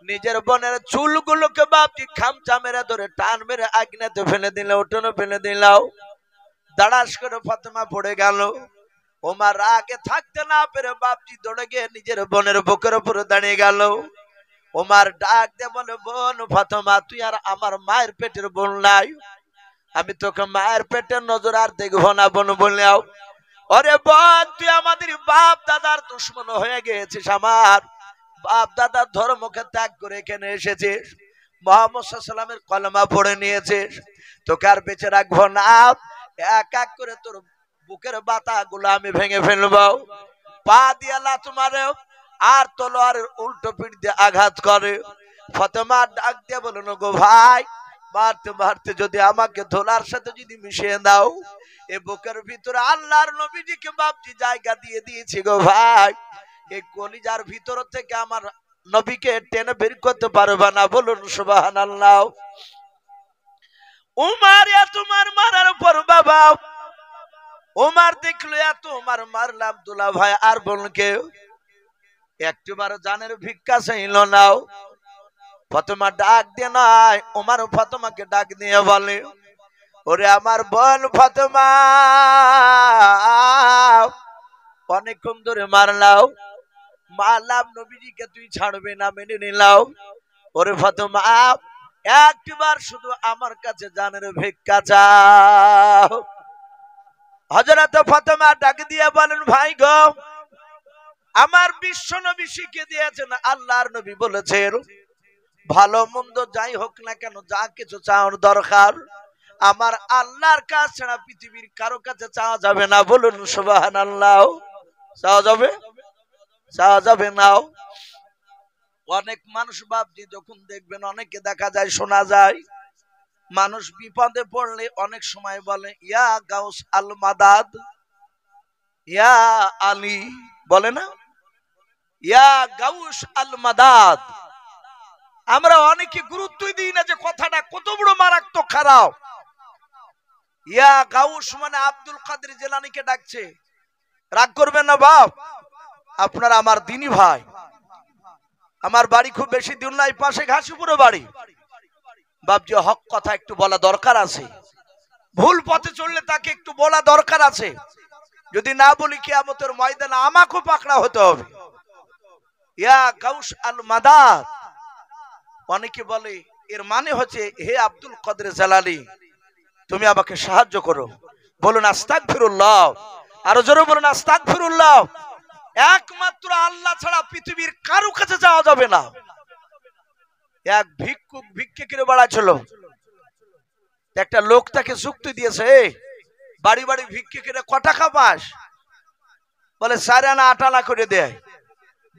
Speaker 1: নিজের বোনের চুলগুলোকে বাপজি খামচা মেরে ধরে টান মেরে আগুনেতে ফেলে দিল, উঠোনে ফেলে দিল। দাঁড়াস করে ফাতেমা পড়ে গেল। ওমার রাগে থাকতে না পেরে বাপজি দৌড়ে গিয়ে নিজের বোনের বুকের উপরে দাঁড়িয়ে গেল। ওমার ডাক দিয়ে বলে, বোন ফাতেমা, তুই আর আমার মায়ের পেটের বোন নাই, আমি তোকে মায়ের পেটের নজর আর দেখবো না বোন বললেও। ওরে বোন, তুই আমাদের বাপ দাদার দুশ্মন হয়ে গেছিস, আমার বাপ দাদার ধর্মকে ত্যাগ করে এখানে এসেছিস, মুহাম্মদ সাল্লাল্লাহু আলাইহি ওয়াসাল্লামের কলেমা পড়ে নিয়েছিস, তোকে আর বেঁচে রাখবো না, এক এক করে তোর বুকের বাতা গুলো আমি ভেঙে ফেলবো। পা দিয়ে লাথ মারে আর তলোয়ারের উল্টো পিঠ দিয়ে আঘাত করে। ফাতেমা ডাক দিয়ে বলল, গো ভাই, মারতে মারতে যদি আমাকে ধোলার সাথে যদি মিশিয়ে দাও, এ বুকের ভিতরে আল্লাহর নবীজিকে বাপজি জায়গা দিয়ে দিয়েছি গো ভাই, এই কলিজার ভিতর থেকে আমার নবীকে টেনে বের করতে পারবে না, বলুন সুবহানাল্লাহ। উমার এত মারার পর বাবা উমার দেখলো, এত মারলাম দুলা ভাই আর বোনকে, একটিবার জানের ভিক্ষা চাইল নাও। ফাতেমা ডাক দিয়ে নয়, উমার ফাতেমাকে ডাক দিয়ে বলে, ওরে আমার বোন ফাতেমা, অনেকক্ষণ ধরে মারলাম, নবীজিকে তুই ছাড়বে না, মেনে নিলাও। ওরে ফাতেমা, একটিবার শুধু আমার কাছে জানের ভিক্ষা চাও। হযরত ফাতেমা ডাক দিয়ে বলেন, ভাই গো, আমার বিশ্ব নবী শিখিয়ে দিয়েছেন, আল্লাহর নবী বলেছেন, ভালো মন্দ যাই হোক না কেন, যা কিছু চাওয়ার দরকার আমার আল্লাহর কাছে ছাড়া পৃথিবীর কারো কাছে চাওয়া যাবে না, বলুন সুবহানাল্লাহ। চাওয়া যাবে? চাওয়া যাবে না। অনেক মানুষ বাপজি যখন দেখবেন, অনেকে দেখা যায়, শোনা যায় মানুষ বিপদে পড়লে অনেক সময় বলে ইয়া গাউস আল মাদাদ, ইয়া আলী, বলে না ইয়া গাউস আল মাদাদ। আমরা অনেকে গুরুত্বই দিই না যে কথাটা কত বড় মারাত্মক খারাপ। ইয়া গাউস মানে আব্দুল কাদের জিলানীকে ডাকছে। রাগ করবেন না বাপ, আপনারা আমার দিনী ভাই। আমার বাড়ি খুব বেশি দূর নাই, পাশে ঘাসিপুরে বাড়ি। বাপজি হক কথা একটু বলা দরকার আছে, ভুল পথে চললে তাকে একটু বলা দরকার আছে। যদি না বলি কিয়ামতের ময়দানে আমাকেও পাকড়া হতে হবে। ইয়া গাউস আল মাদাদ, অনেকে বলে এর মানে হচ্ছে হে আব্দুল কাদের জিলানী তুমি আমাকে সাহায্য করো। বলুন আস্তাগফিরুল্লাহ, আরো জোরে বলুন আস্তাগফিরুল্লাহ। একমাত্র আল্লাহ ছাড়া পৃথিবীর কারো কাছে যাওয়া যাবে না। এক ভিক্ষুক ভিক্ষে করে বেড়াচ্ছিল, একটা লোক তাকে যুক্তি দিয়েছে, বাড়ি বাড়ি ভিক্ষে করে ক টাকা পাস? বলে 4 আনা 8 আনা করে দেয়,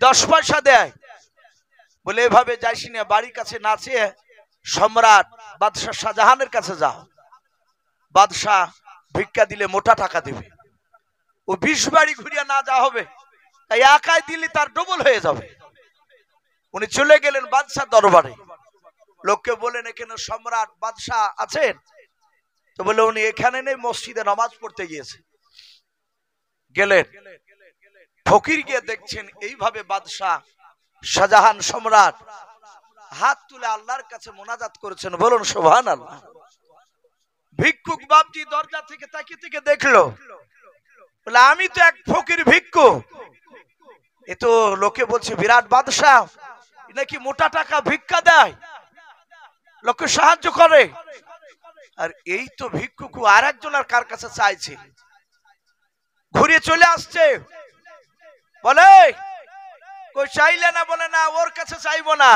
Speaker 1: 10 পয়সা দেয়। বলে এভাবে যাইস না, বাড়ির কাছে নাচে সম্রাট বাদশাহ শাহজাহানের কাছে যাও, বাদশাহ ভিক্ষা দিলে মোটা টাকা দিবে। ও 20 বাড়ি ঘুরিয়ে না যা হবে, তাই একাই দিলে তার ডবল হয়ে যাবে। উনি চলে গেলেন বাদশাহ দরবারে। লোককে বলেন এখানে সম্রাট বাদশাহ আছেন? তো বলে উনি এখানে নেই, মসজিদে নামাজ পড়তে গিয়েছে। গেলেন, ফকির গিয়ে দেখছেন এইভাবে বাদশাহ শাহজাহান সম্রাট হাত তুলে আল্লাহর কাছে মোনাজাত করেছেন। বলুন সুবহানাল্লাহ। ভিক্ষুক বাপজি দরজা থেকে তাকিয়ে থেকে দেখলো, বলে আমি তো এক ফকির ভিক্ষু, এ তো লোকে বলছে বিরাট বাদশাহ, নাকি মোটা টাকা ভিক্ষা দেয়, লোককে সাহায্য করে। আর এই তো ভিক্ষুক আর একজনের কার কাছে চাইছে, ঘুরে চলে আসছে। বলে কই চাইলে না? বলে না, ওর কাছে চাইবো না,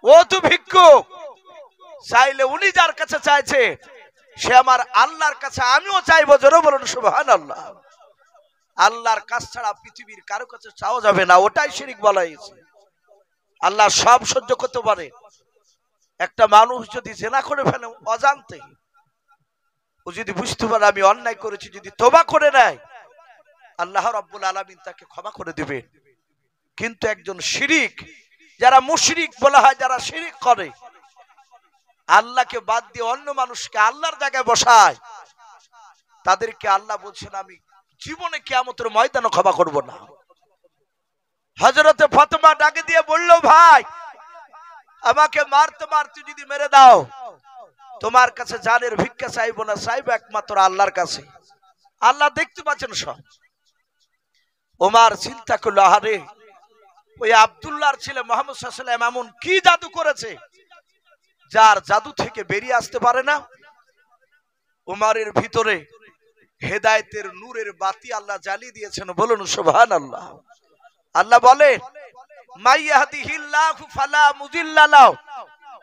Speaker 1: ও তো ভিক্ষুক, চাইলে উনি যার কাছে চাইছে সে আমার আল্লাহর কাছে আমিও চাইবো। জোরে বলুন সুবহানাল্লাহ। আল্লাহর কাছ ছাড়া পৃথিবীর কারো কাছে চাওয়া যাবে না, ওটাই শিরক বলা হয়েছে। আল্লাহ সব সহ্য করতে পারে। একটা মানুষ যদি জেনা করে ফেলে অজান্তে, ও যদি বুঝতে পারে আমি অন্যায় করেছি, যদি তওবা করে নেয়, আল্লাহ রাব্বুল আলামিন তাকে ক্ষমা করে দিবেন। কিন্তু একজন শিরিক, যারা মুশরিক বলা হয়, যারা শিরিক করে, আল্লাহকে বাদ দিয়ে অন্য মানুষকে আল্লাহর জায়গায় বসায়, তাদেরকে আল্লাহ বলছেন আমি জীবনে কিয়ামতের ময়দানে ক্ষমা করব না। হযরতে ফাতেমা ডাকে দিয়ে বলল, ভাই আমাকে মারতে মারতে যদি মেরে দাও, তোমার কাছে জানের ভিক্ষা চাইবো না, চাইবো একমাত্র আল্লাহর কাছে। আল্লাহ দেখতে পাচ্ছেন সব। ওমর চিন্তা করলো, আরে ওই আব্দুল্লাহর ছেলে মুহাম্মদ সাল্লাল্লাহু আলাইহি ওয়াসাল্লাম এমন কি জাদু করেছে যার জাদু থেকে বেরিয়ে আসতে পারে না। ওমরের ভিতরে হেদায়েতের নূরের বাতি আল্লাহ জ্বালিয়ে দিয়েছেন। বলুন সুবহানাল্লাহ। আল্লাহ বলে মাই ইয়াহদিহিল্লাহু ফালা মুদিল্লা লাহু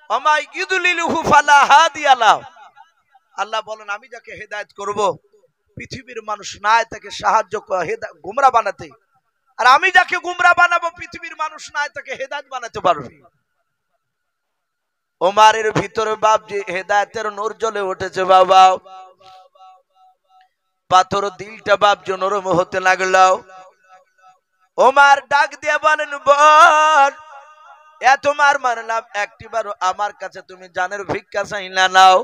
Speaker 1: ওয়া মাই ইউদ্লিলহু ফালা হাদিয়া লাহু। আল্লাহ বলেন আমি যাকে হেদায়েত করব, পৃথিবীর মানুষ নাই তাকে সাহায্য গুমরা বানাতে, আর আমি যাকে গুমরা বানাবো পৃথিবীর মানুষ নাই তাকে হেদায়েত বানাতে পারবে। ওমরের ভিতরে বাপজি হেদায়েতের নূর জ্বলে উঠেছে। বাবা পাথর দিলটা বাপজি নরম হতে লাগলো। ওমর ডাক দিয়ে বলেন, বোন এত মার মারলাম, একটিবারও আমার কাছে তুমি জানের ভিক্ষা চাইলা নাও?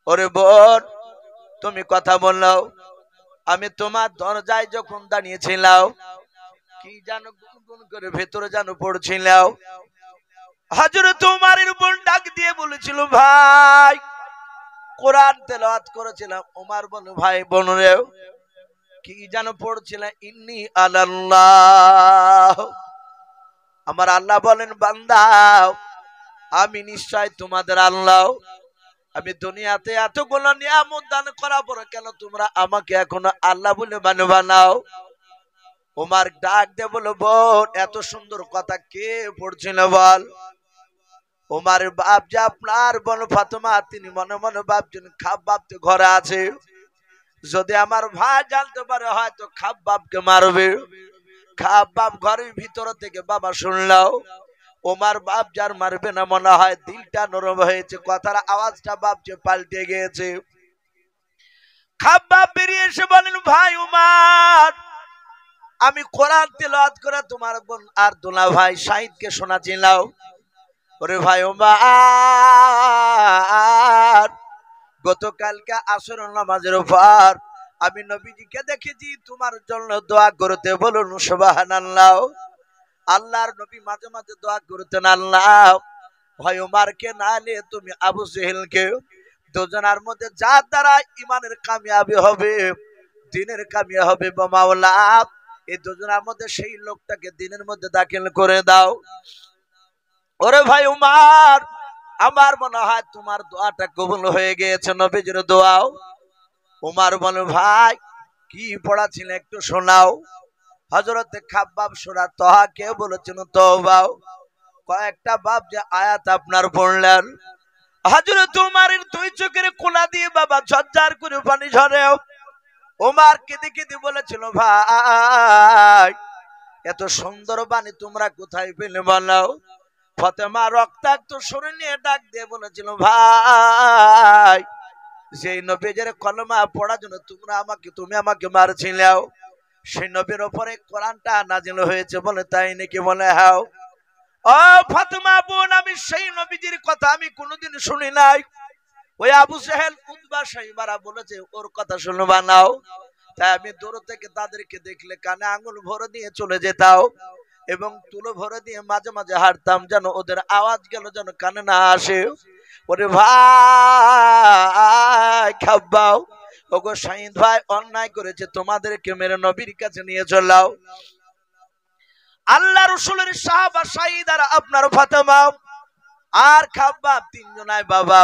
Speaker 1: ওরে বোন তুমি কথা বললাও, আমি তোমার দরজায় যখন দাঁড়িয়েছিলাম কি জানো গুনগুন করে ভেতরে জানো পড়ছিলাম। হযরত ওমরের বোন ডাক দিয়ে বলেছিল, ভাই কোরআন তেলাওয়াত করেছিলাম। ওমর বলে, ভাই বোন রে কি জানো পড়ছিলাম? ইন্নী আলাল্লাহ, আমার আল্লাহ বলেন বান্দা আমি নিশ্চয় তোমাদের আল্লাহ। আমি দুনিয়াতে এতগুলো নিয়ামত দান করার পরে কেন তোমরা আমাকে এখনো আল্লাহ বলে মানবা নাও? ওমর ডাক দিয়ে বলো, বোন এত সুন্দর কথা কে পড়ছিল বল? ওমরের বাপ যে আপনার বোন ফাতেমা, তিনি মনে মনে ভাবছেন খাব্বাব তো ঘরে আছে, যদি আমার ভাই জানতে পারে হয়তো খাব্বাবকে মারবে। খাব্বাব ঘরের ভিতর থেকে বাবা শুনলাও ওমার বাপ যার মারবে না মনে হয় দিলটা নরম হয়েছে, কথার আওয়াজটা বাপকে পাল্টে গিয়েছে। খাব্বাব বেরিয়ে এসে বলেন, ভাই উমার, আমি কোরআন তেলাওয়াত করে তোমার বোন আর দুলা ভাই শাহিদকে শোনাচ্ছিলাম। ওরে ভাই উমার, গতকালকে আসর নামাজের পর আমি নবীজিকে দেখেছি তোমার জন্য দোয়া করতে, বলুন সুবহানাল্লাহ। আল্লাহর নবী মাঝে মাঝে দোয়া করতেন, আল্লাহ ভাই উমারকে না নিয়ে তুমি আবু জেহেলকে, দুজনের মধ্যে যার দ্বারা ইমানের কামিয়াবি হবে, দিনের কামিয়াবি হবে মাওলা, এই দুজনের মধ্যে সেই লোকটাকে দিনের মধ্যে দাখিল করে দাও। ওরে ভাই উমার, আমার মনে হয় তোমার দোয়াটা কবুল হয়ে গিয়েছে, নবীজির দোয়াও। উমার বলে, ভাই কি পড়াছিল একটু শোনাও। হযরতে খাব্বাব সূরা তাহা কে বলেছেন তওবা, কয়েকটা বাপ যে আয়াত আপনার পড়লেন। হযরত উমারের দুই চোখের কোলা দিয়ে বাবা ঝরঝর করে পানি ঝরে। উমার কেঁদে কেঁদে বলেছিল, ভাই এত সুন্দর বাণী তোমরা কোথায় পেলে বলো। ফাতেমা রক্তাক্ত শরীর নিয়ে ডাক দিয়ে বলেছিল, ভাই সেই নবীর কলমা পড়ার জন্য তুমি আমাকে মারছিলে, সেই নবীর উপরে কোরআনটা নাজিল হয়েছে বলে, তাই নাকি? বলে হ্যাঁ। ও ফাতেমা বোন, আমি সেই নবীজির কথা আমি কোনোদিন শুনি নাই। ওই আবু জেহেল উতবা সাইবারা বলেছে ওর কথা শুনবা নাও, তাই আমি দূর থেকে তাদেরকে দেখলে কানে আঙুল ভরে দিয়ে চলে যেতাম এবং তুলো ভরে দিয়ে মাঝে মাঝে হাঁটতাম, যেন ওদের আওয়াজ গেল যেন কানে না আসে। ওরে ভাই খাব্বাব, ওগো শাহিদ ভাই অন্যায় করেছে, তোমাদেরকে মেরে নবীর কাছে নিয়ে চলাও। আল্লাহ রাসূলের সাহাবা শাহিদ আর আপনার ফাতেমা আর খাব্বাব তিনজনাই বাবা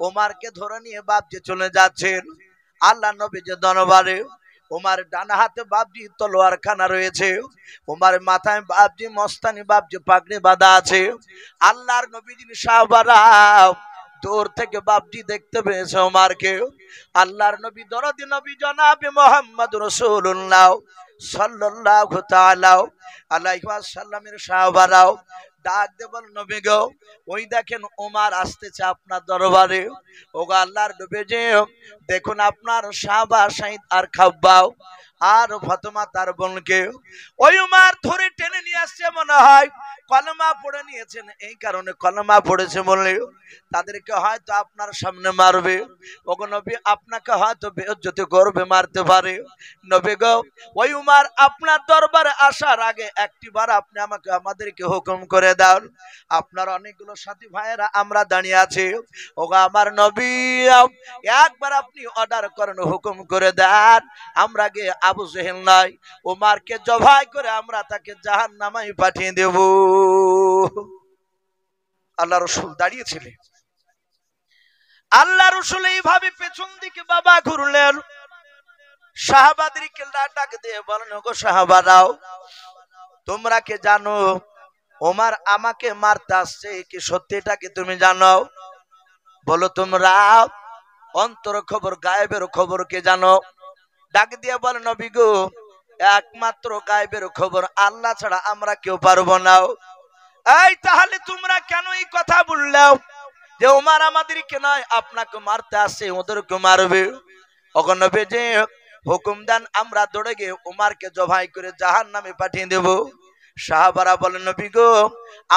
Speaker 1: ওমারকে ধরে নিয়ে বাপজি চলে যাচ্ছেন আল্লাহ নবীর দরবারে। ওমার ডান হাতে বাপজি তলোয়ার খানা রয়েছে, ওমার মাথায় বাপজি মস্তানি বাপজি পাগড়ি বাঁধা আছে। আল্লাহর নবীজির সাহাবারা দূর থেকে বাপজি দেখতে পেয়েছে ওমারকে। আল্লাহর নবী দরদি নবী জনাবে মুহাম্মদ রাসূলুল্লাহ সাল্লাল্লাহু তাআলা আলাইহি ওয়াসাল্লামের সাহাবারাও ডাক দে বল, নবী গো ওই দেখেন ওমর আসতেছে আপনার দরবারে। ওগো আল্লাহর নবী যে দেখুন আপনার সাহাবা শাহিদ আর খাব্বাব আর ফাতেমা তার বোনকে ওই ওমর ধরে টেনে নিয়ে আসছে, মনে হয় কলমা পড়ে নিয়েছেন, এই কারণে কলমা পড়েছে বলে তাদেরকে হয়তো আপনার সামনে মারবে। ওগো নবী আপনাকে হয়তো বেইজ্জতি করবে, মারতে পারে। নবী গো ওই উমার আপনার দরবারে আসার আগে একটিবার আপনি আমাদেরকে হুকুম করে দাও, আপনার অনেকগুলো সাথী ভাইয়েরা আমরা দাঁড়িয়ে আছি, ওগো আমার নবী একবার আপনি অর্ডার করেন, হুকুম করে দেন, আমরা গিয়ে আবু জেহেল নাই উমারকে জবাই করে আমরা তাকে জাহান্নামে পাঠিয়ে দেব। আল্লাহ রাসূল দাঁড়িয়েছিলেন। আল্লাহ রাসূল এইভাবে পেছন দিকে বাবা ঘুরলেন, সাহাবাদেরকে ডাক দিয়ে বলেন, ওগো সাহাবারাও তোমরা কি জানো ওমর আমাকে মারতে আসছে কি সত্যিটা কি তুমি জানো? বলো তোমরা অন্তর খবর গায়েবের খবর কে জানো? ডাক দিয়ে বলেন, নবী গো একমাত্র গায়েবের খবর আল্লাহ ছাড়া আমরা কেউ পারবো না। এই তাহলে তোমরা কেন এই কথা বললাও যে ওমর আমাদেরকে নয় আপনাকে মারতে আসছে, ওদেরকে মারবে? ওগো নবী যে হুকুম দেন, আমরা দৌড়ে গিয়ে উমারকে জবাই করে জাহান্নামে পাঠিয়ে দেব। সাহাবারা বলেন, নবী গো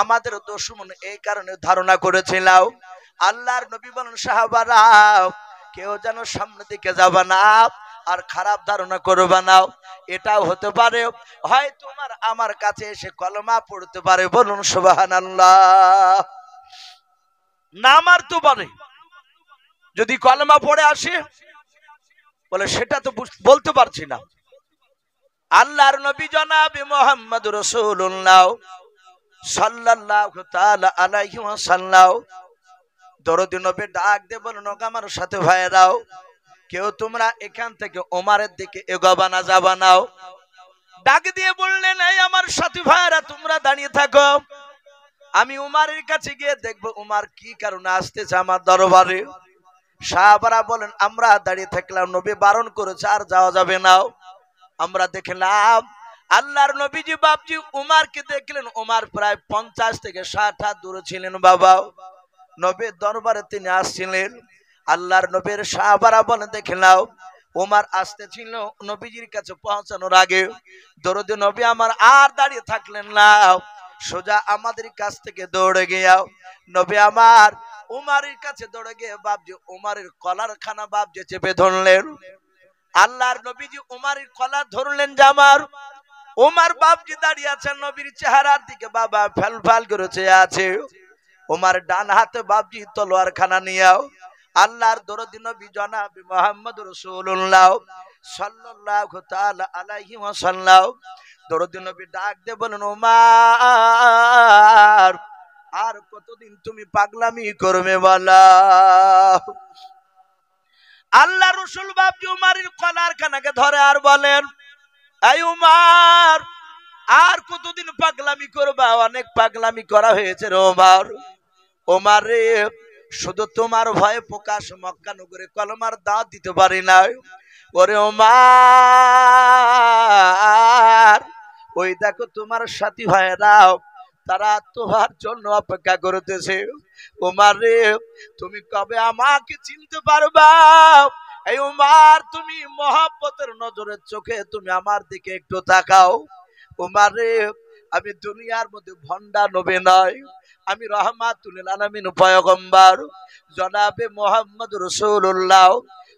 Speaker 1: আমাদের দুশমন এই কারণে ধারণা করেছিলাম। আল্লাহর নবী বলেন, সাহাবারা কেউ যেন সামনে দিকে যাবে না আর খারাপ ধারণা করবে না, এটাও হতে পারে হয় তোমার আমার কাছে এসে কলমা পড়তে পারে, বলুন সুবহানাল্লাহ। না মারতে পারে, যদি কলমা পড়ে আসে বলে সেটা তো বলতে পারছি না। আল্লাহর নবী জনাবে মুহাম্মদ রাসূলুল্লাহ সাল্লাল্লাহু তাআলা আলাইহি ওয়াসাল্লাম দরদি নবী ডাক দিয়ে বলেন, আমার সাথে ভাইরাও কেউ তোমরা এখান থেকে ওমরের দিকে এগোবা না, যাবা না। ডাক দিয়ে বললেন, এই আমার সাথী ভাইরা তোমরা দাঁড়িয়ে থাকো, আমি উমারের কাছে গিয়ে দেখবো উমার কি কারণে আসতেছে আমার দরবারে। সাহাবারা বলেন, আমরা দাঁড়িয়ে থাকলাম, নবী বারণ করেছে আর যাওয়া যাবে না। আমরা দেখলাম আল্লাহর নবীজি বাপজি উমারকে দেখলেন, উমার প্রায় 50 থেকে 60 হাত দূরে ছিলেন বাবা। নবীর দরবারে তিনি আসছিলেন। আল্লাহর নবীর সাহাবারা বলে দেখলাম উমার আসতেছিল নবীজির কাছে পৌঁছানোর আগে। দরুদ নবী আমার আর দাঁড়িয়ে থাকলেন না, সোজা আমাদের কাছ থেকে দৌড়ে গিয়াও নবী আমার উমারের কাছে দৌড়ে গিয়ে বাপজি উমারের কলার খানা বাপজি চেপে ধরলেন। আল্লাহর নবীজি উমারের কলার ধরলেন জামার। উমার বাপজি দাঁড়িয়ে আছেন নবীর চেহারার দিকে বাবা ফেল ফাল করে চেয়ে আছে। উমার ডান হাতে বাপজি তলোয়ার খানা নিয়াও আল্লাহর দরদি নবী জনাব মুহাম্মদ রাসূলুল্লাহ সাল্লাল্লাহু তাআলা আলাইহি ওয়াসাল্লাম দরদি নবী ডাক দিয়ে বলেন, উমার আর কতদিন তুমি পাগলামি করবে বলো? আল্লাহ রাসূল বাপজি উমারের কলার খানাকে ধরে আর বলেন, এই উমার আর কতদিন পাগলামি করবা? অনেক পাগলামি করা হয়েছে রে উমার। উমার রে শুধু তোমার ভয়ে প্রকাশ মক্কা নগরে কলমার দাওয়াত দিতে পারি না। ওরে উমার ওই দেখো তোমার সাথী ভাইরাও তারা তোমার জন্য অপেক্ষা করতেছে। উমার রে তুমি কবে আমাকে চিনতে পারবা? এই উমার তুমি মহব্বতের নজরের চোখে তুমি আমার দিকে একটু তাকাও। উমার রে আমি দুনিয়ার মধ্যে ভন্ডা নবী নয়, আমি রহমাতুল আলামিন পয়গম্বর জনাবে মুহাম্মদ রাসূলুল্লাহ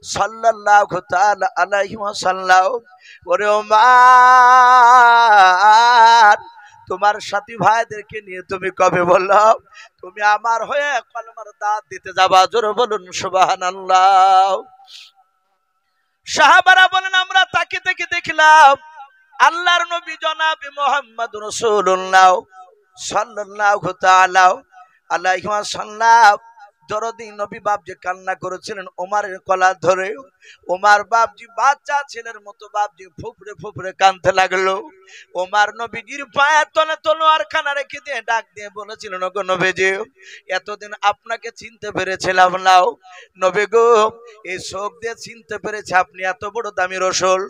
Speaker 1: সাল্লাল্লাহু তাআলা আলাইহি ওয়াসাল্লাম। ওরে উমার তোমার সাথী ভাইদেরকে নিয়ে তুমি কবে বললো তুমি আমার হয়ে কলমার দাওয়াত দিতে যাবা? জোরে বলুন সুবহানাল্লাহ। সাহাবারা বলেন আমরা তাকে থেকে দেখলাম আল্লাহর নবী জনাবে মুহাম্মদ রাসূলুল্লাহ সাল্লাল্লাহু তাআলা আলাইহি ওয়াসাল্লাম দরদি নবী বাপজি কান্না করেছিলেন ওমরের কলার ধরে। ওমর বাপজি বাচ্চা ছেলের মতো বাপজি ফুফড়ে ফুফড়ে কাঁদতে লাগলো। ওমর নবীজির পায়ের তলে তলোয়ার খানা রেখে দিয়ে ডাক দিয়ে বলেছিলেন, ওগো নবীজি এতদিন আপনাকে চিনতে পেরেছিলাম না নবী গো, এই চোখ দিয়ে চিনতে পেরেছে আপনি এত বড় দামি রাসূল।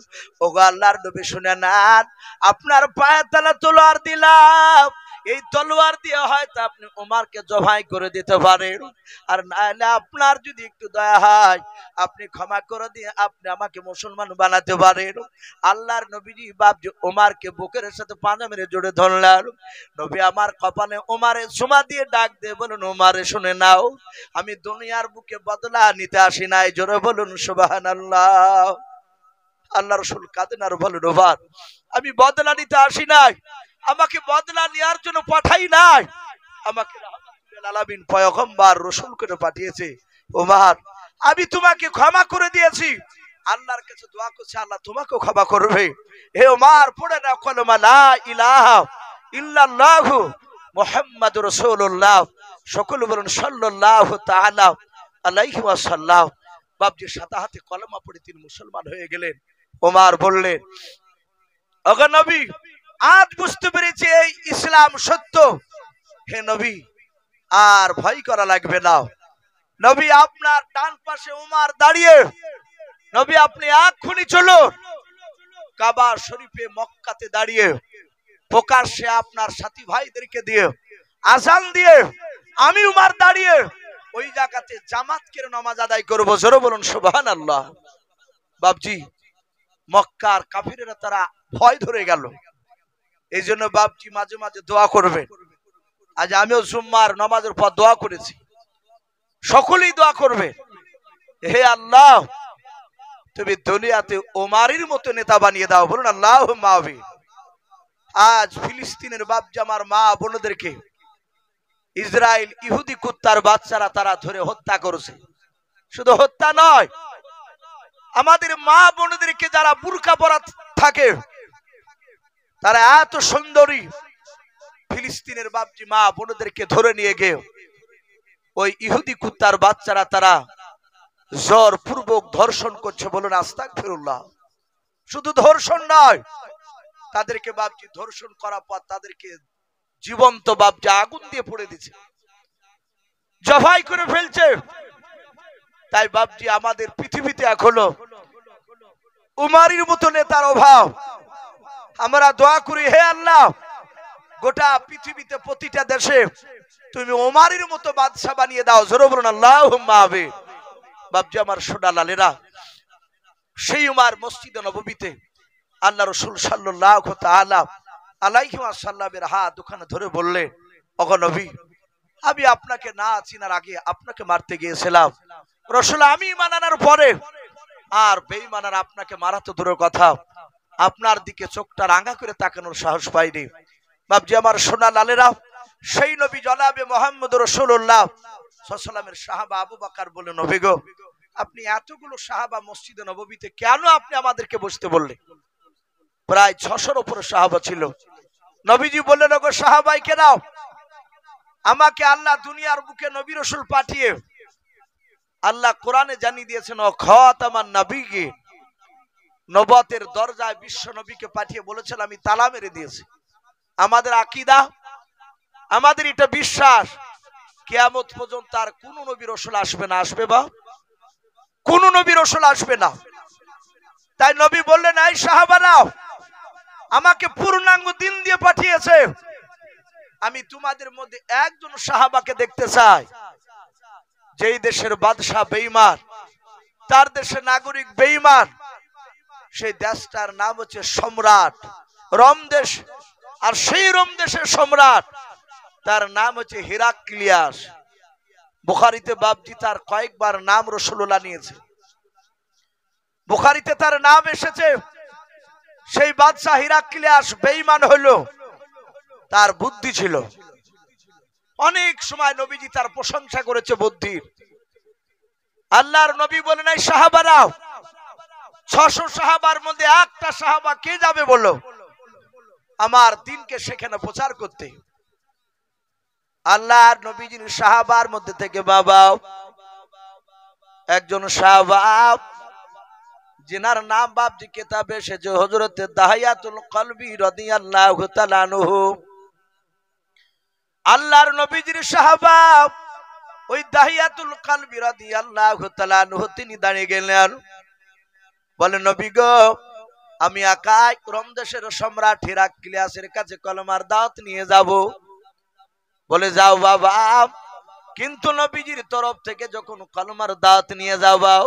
Speaker 1: ওগো আল্লাহর নবী শুনে নেন, আপনার পায়ের তলে তলোয়ার দিলাম, এই তলোয়ার দিয়ে হয়তো আপনি ওমরকে জবাই করে দিতে পারেন, আর নাহলে আপনার যদি একটু দয়া হয় আপনি ক্ষমা করে দিয়ে আপনি আমাকে মুসলমান বানাতে পারেন। আল্লাহর নবীজি বাপজি ওমরকে বুকের সাথে পাঁজা মেরে জড়ে ধরলেন। নবী আমার কপালে ওমরে চুমা দিয়ে ডাক দিয়ে বলুন, ওমরে শুনে নাও আমি দুনিয়ার বুকে বদলা নিতে আসি নাই। জোরে বলুন সুবহানাল্লাহ। আল্লাহ রাসূল কাঁদেন আর বলেন, ওমর আমি বদলা নিতে আসি নাই, আমাকে বদলা নেওয়ার জন্য পাঠাই নাই, আমাকে রাহমাতুল আলামিন পয়গম্বর রাসূল করে পাঠিয়েছে। ওমর আমি তোমাকে ক্ষমা করে দিয়েছি, আল্লাহর কাছে দোয়া করছি আল্লাহ তোমাকেও ক্ষমা করবে। হে ওমর পড়ে নাও কলমা লা ইলাহা ইল্লাল্লাহু মুহাম্মাদুর রাসূলুল্লাহ। সকলে বলুন সাল্লাল্লাহু তাআলা আলাইহি ওয়াসাল্লাম। বাপজি সাদা হাতে কলমা পড়ে তিনি মুসলমান হয়ে গেলেন। ওমর বললেন, ওগো নবী আজ বুঝতে পেরেছি এই ইসলাম সত্য। হে নবী আর ভয় করা লাগবে না। নবী আপনার ডান পাশে উমর দাঁড়িয়ে, নবী আপনি এক্ষুনি চলুন কাবা শরীফে মক্কাতে দাঁড়িয়ে প্রকাশ্যে আপনার সাথী ভাইদেরকে দিয়ে আযান দিয়ে আমি উমর দাঁড়িয়ে ওই জায়গাতে জামাত করে নামাজ আদায় করব। জোরে বলুন সুবহানাল্লাহ। বাপজি মক্কার কাফিরেরা তারা ভয় ধরে গেল, এই জন্য বাপজি মাঝে মাঝে দোয়া করবে। আজ আমিও জুম্মার নামাজের পর দোয়া করেছি, সকলেই দোয়া করবে, হে আল্লাহ তুমি দুনিয়াতে ওমরের মতো নেতা বানিয়ে দাও। বলুন আল্লাহুম্মা আমিন। আজ ফিলিস্তিনের বাপজি আমার মা বোনদেরকে ইসরায়েল ইহুদি কুত্তার বাচ্চারা তারা ধরে হত্যা করেছে। শুধু হত্যা নয়, আমাদের মা বোনদেরকে যারা বুরকা পরা থাকে তারা এত সুন্দরী ফিলিস্তিনের বাপজি মা বোনদেরকে ধরে নিয়ে গিয়ে ওই ইহুদি কুত্তার বাচ্চারা তারা জোর পূর্বক ধর্ষণ করছে। বলুন আস্তাগফিরুল্লাহ। শুধু ধর্ষণ নয়, তাদেরকে বাপজি ধর্ষণ করার পর তাদেরকে জীবন্ত বাপজি আগুন দিয়ে পুড়ে দিচ্ছে, জবাই করে ফেলছে। তাই বাপজি আমাদের পৃথিবীতে এখনো উমরের মতো নেতার অভাব। আমরা দোয়া করি, হে আল্লাহ, গোটা পৃথিবীতে প্রতিটা দেশে তুমি ওমারের মতো বাদশা বানিয়ে দাও। জোরে বলুন আল্লাহুম্মা আমিন। বাপজি আমার সোনা লালেরা, সেই উমার মসজিদে নববীতে আল্লাহ রাসূল সাল্লাল্লাহু তাআলা আলাইহি ওয়াসাল্লামের হাত ওখানে ধরে বললেন, ওগো নবী, আমি আপনাকে না চিনার আগে আপনাকে মারতে গিয়েছিলাম। রাসূল আমি ঈমান আনার পরে আর বেঈমানার আপনাকে মারা তো দূরের কথা, আপনার দিকে চোখটা রাঙা করে তাকানোর সাহস পাইনি। বাপজি আমার সোনা লালেরা, সেই নবী জনাবে মুহাম্মদ রাসূলুল্লাহ সাল্লাল্লাহু আলাইহি ওয়াসাল্লামের সাহাবা আবু বকর বলে, নবী গো, আপনি এতগুলো সাহাবা মসজিদে নববীতে কেন আপনি আমাদেরকে বসতে বললেন? প্রায় 600-র উপরে সাহাবা ছিল। নবীজি বললেন, ওগো সাহাবাই কেরাম, আমাকে আল্লাহ দুনিয়ার বুকে নবী রাসূল পাঠিয়ে আল্লাহ কোরআনে জানিয়ে দিয়েছেন, ও খাতামান নবিয়্যিন, নবুয়তের দরজায় বিশ্ব নবীকে পাঠিয়ে বলেছেন আমি তালা মেরে দিয়েছি। আমাদের আকীদা, আমাদের এটা বিশ্বাস, কিয়ামত পর্যন্ত আর কোন নবী রাসূল আসবে না। আসবে বা কোন নবী রাসূল আসবে না। তাই নবী বললেন, এই সাহাবারা, আমাকে পূর্ণাঙ্গ দিন দিয়ে পাঠিয়েছে, আমি তোমাদের মধ্যে একজন সাহাবাকে দেখতে চাই, যেই দেশের বাদশা বেঈমান, তার দেশের নাগরিক বেঈমান, সেই দেশটার নাম হচ্ছে সম্রাট রোম দেশ। আর সেই রোম দেশের সম্রাট, তার নাম হচ্ছে হিরাক্লিয়াস। বুখারীতে বাপজি তার কয়েকবার নাম রাসূলুল্লাহ নিয়েছে, বুখারীতে তার নাম এসেছে। সেই বাদশা হিরাক্লিয়াস বেঈমান হলো, তার বুদ্ধি ছিল। অনেক সময় নবীজি তার প্রশংসা করেছে বুদ্ধির। আল্লাহর নবী বলেন, এই সাহাবারা, 600 সাহাবার মধ্যে একটা সাহাবা কে যাবে বলো আমার দিনকে সেখানে প্রচার করতে? আল্লাহর নবীজির সাহাবার মধ্যে থেকে বাবা একজন সাহাবা, जिनार नाम बाप जी किताबे से जो हजरत दाहियातुल कल्बी रादियाल्लाहु ताआला अन्हु আল্লাহর নবীজির সাহাবা ওই দাহিয়াতুল কলবি রাদিয়াল্লাহু তাআলা আনহু তিনি দাঁড়িয়ে গেলেন, বলেন নবী গো, আমি একাই রোম দেশের সম্রাট হিরাক্লিয়াসের কাছে কলমার দাওয়াত নিয়ে যাব। বলে যাও বাবা, কিন্তু নবীজির তরফ থেকে যখন কলমার দাওয়াত নিয়ে যাও,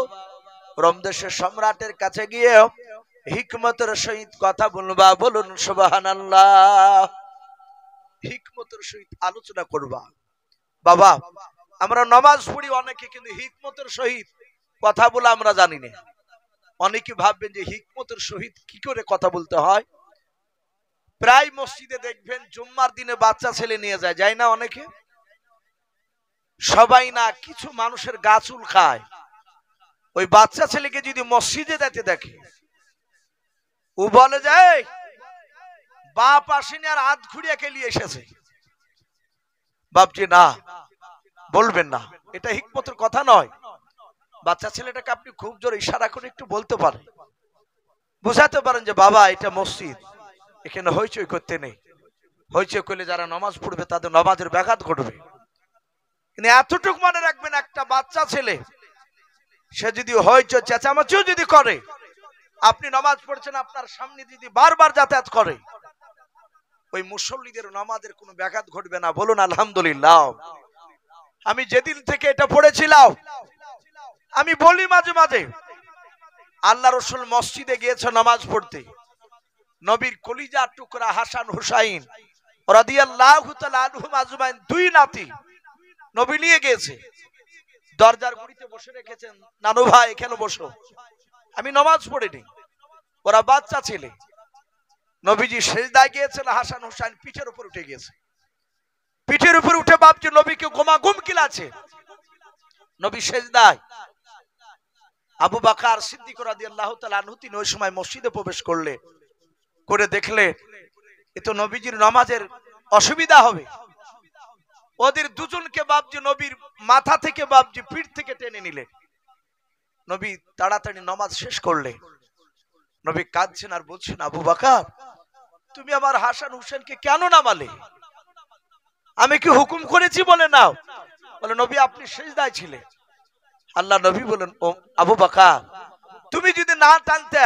Speaker 1: রোম দেশের সম্রাটের কাছে গিয়ে হিকমতের সহিত কথা বলবা। বলুন সুবহানাল্লাহ। হিকমতের সহিত আলোচনা করবা। বাবা, আমরা নামাজ পড়ি অনেকে, কিন্তু হিকমতের সহিত কথা বলা আমরা জানি না। অনেকে ভাববেন যে হিকমতের সহিত কি করে কথা বলতে হয়। প্রায় মসজিদে দেখবেন জুম্মার দিনে বাচ্চা ছেলে নিয়ে যায়, যায় না অনেকে? সবাই না, কিছু মানুষের গা চুল খায়। ওই বাচ্চা ছেলেকে যদি মসজিদে যেতে দেখে, ও বলে যায় বাপ আসেনি আর হাত ঘুরিয়ে খেলিয়ে এসেছে। বাপজি না, বলবেন না, এটা হিকমতের কথা নয়। বাচ্চা ছেলেটাকে আপনি খুব জোরে ইশারা করে একটু বলতে পারেন, বুঝাতে পারেন যে বাবা এটা মসজিদ, এখানে হইচই করতে নেই। হইচই করলে যারা নামাজ পড়বে তাদের নামাজের ব্যাঘাত ঘটবে। কিন্তু এতটুকু মনে রাখবেন, একটা বাচ্চা ছেলে সে যদি হইচই চেঁচামেচিও যদি করে, আপনি নামাজ পড়ছেন, আপনার সামনে যদি বারবার যাতায়াত করে, ওই মুসল্লিদের নামাজের কোনো ব্যাঘাত ঘটবে না। বলুন আলহামদুলিল্লাহ। আমি যেদিন থেকে এটা পড়েছিলাম, আমি বলি মাঝে মাঝে, আল্লাহ রাসূল মসজিদে গিয়েছে নামাজ পড়তে, নবীর কলিজার টুকরা হাসান হুসাইন রাদিয়াল্লাহু তাআলা আনহুম আজমাইন দুই নাতি নবী নিয়ে গিয়েছে। দরজার গুড়িতে বসে রেখেছেন, নানু ভাই এখানে বসো, আমি নামাজ পড়িনি। ওরা বাচ্চা ছেলে। নবীজি সেজদায় গিয়েছেন, হাসান হুসাইন পিঠের উপর উঠে গিয়েছে। পিঠের উপর উঠে বাপজি নবীকে ঘুমাঘুম কিলাছে। নবী সেজদায়। আবু বকর সিদ্দিক রাদিয়াল্লাহু তাআলা আনহু তিনি ওই সময় মসজিদে প্রবেশ করলে, করে দেখলে এ তো নবীজির নামাজের অসুবিধা হবে। ওদের দুজনকে বাপজি নবীর মাথা থেকে বাপজি পিঠ থেকে টেনে নিলেন। নবী তাড়াতাড়ি নামাজ শেষ করলে। নবী কাঁদছেন আর বলছেন, আবু বকর তুমি আমার হাসান হুসেনকে কেন নামালে? আমি কি হুকুম করেছি? বলে নাও। বলে নবী আপনি সেজদায় ছিলেন। আল্লাহ নবী বলেন, ও আবু বকর তুমি যদি না টানতে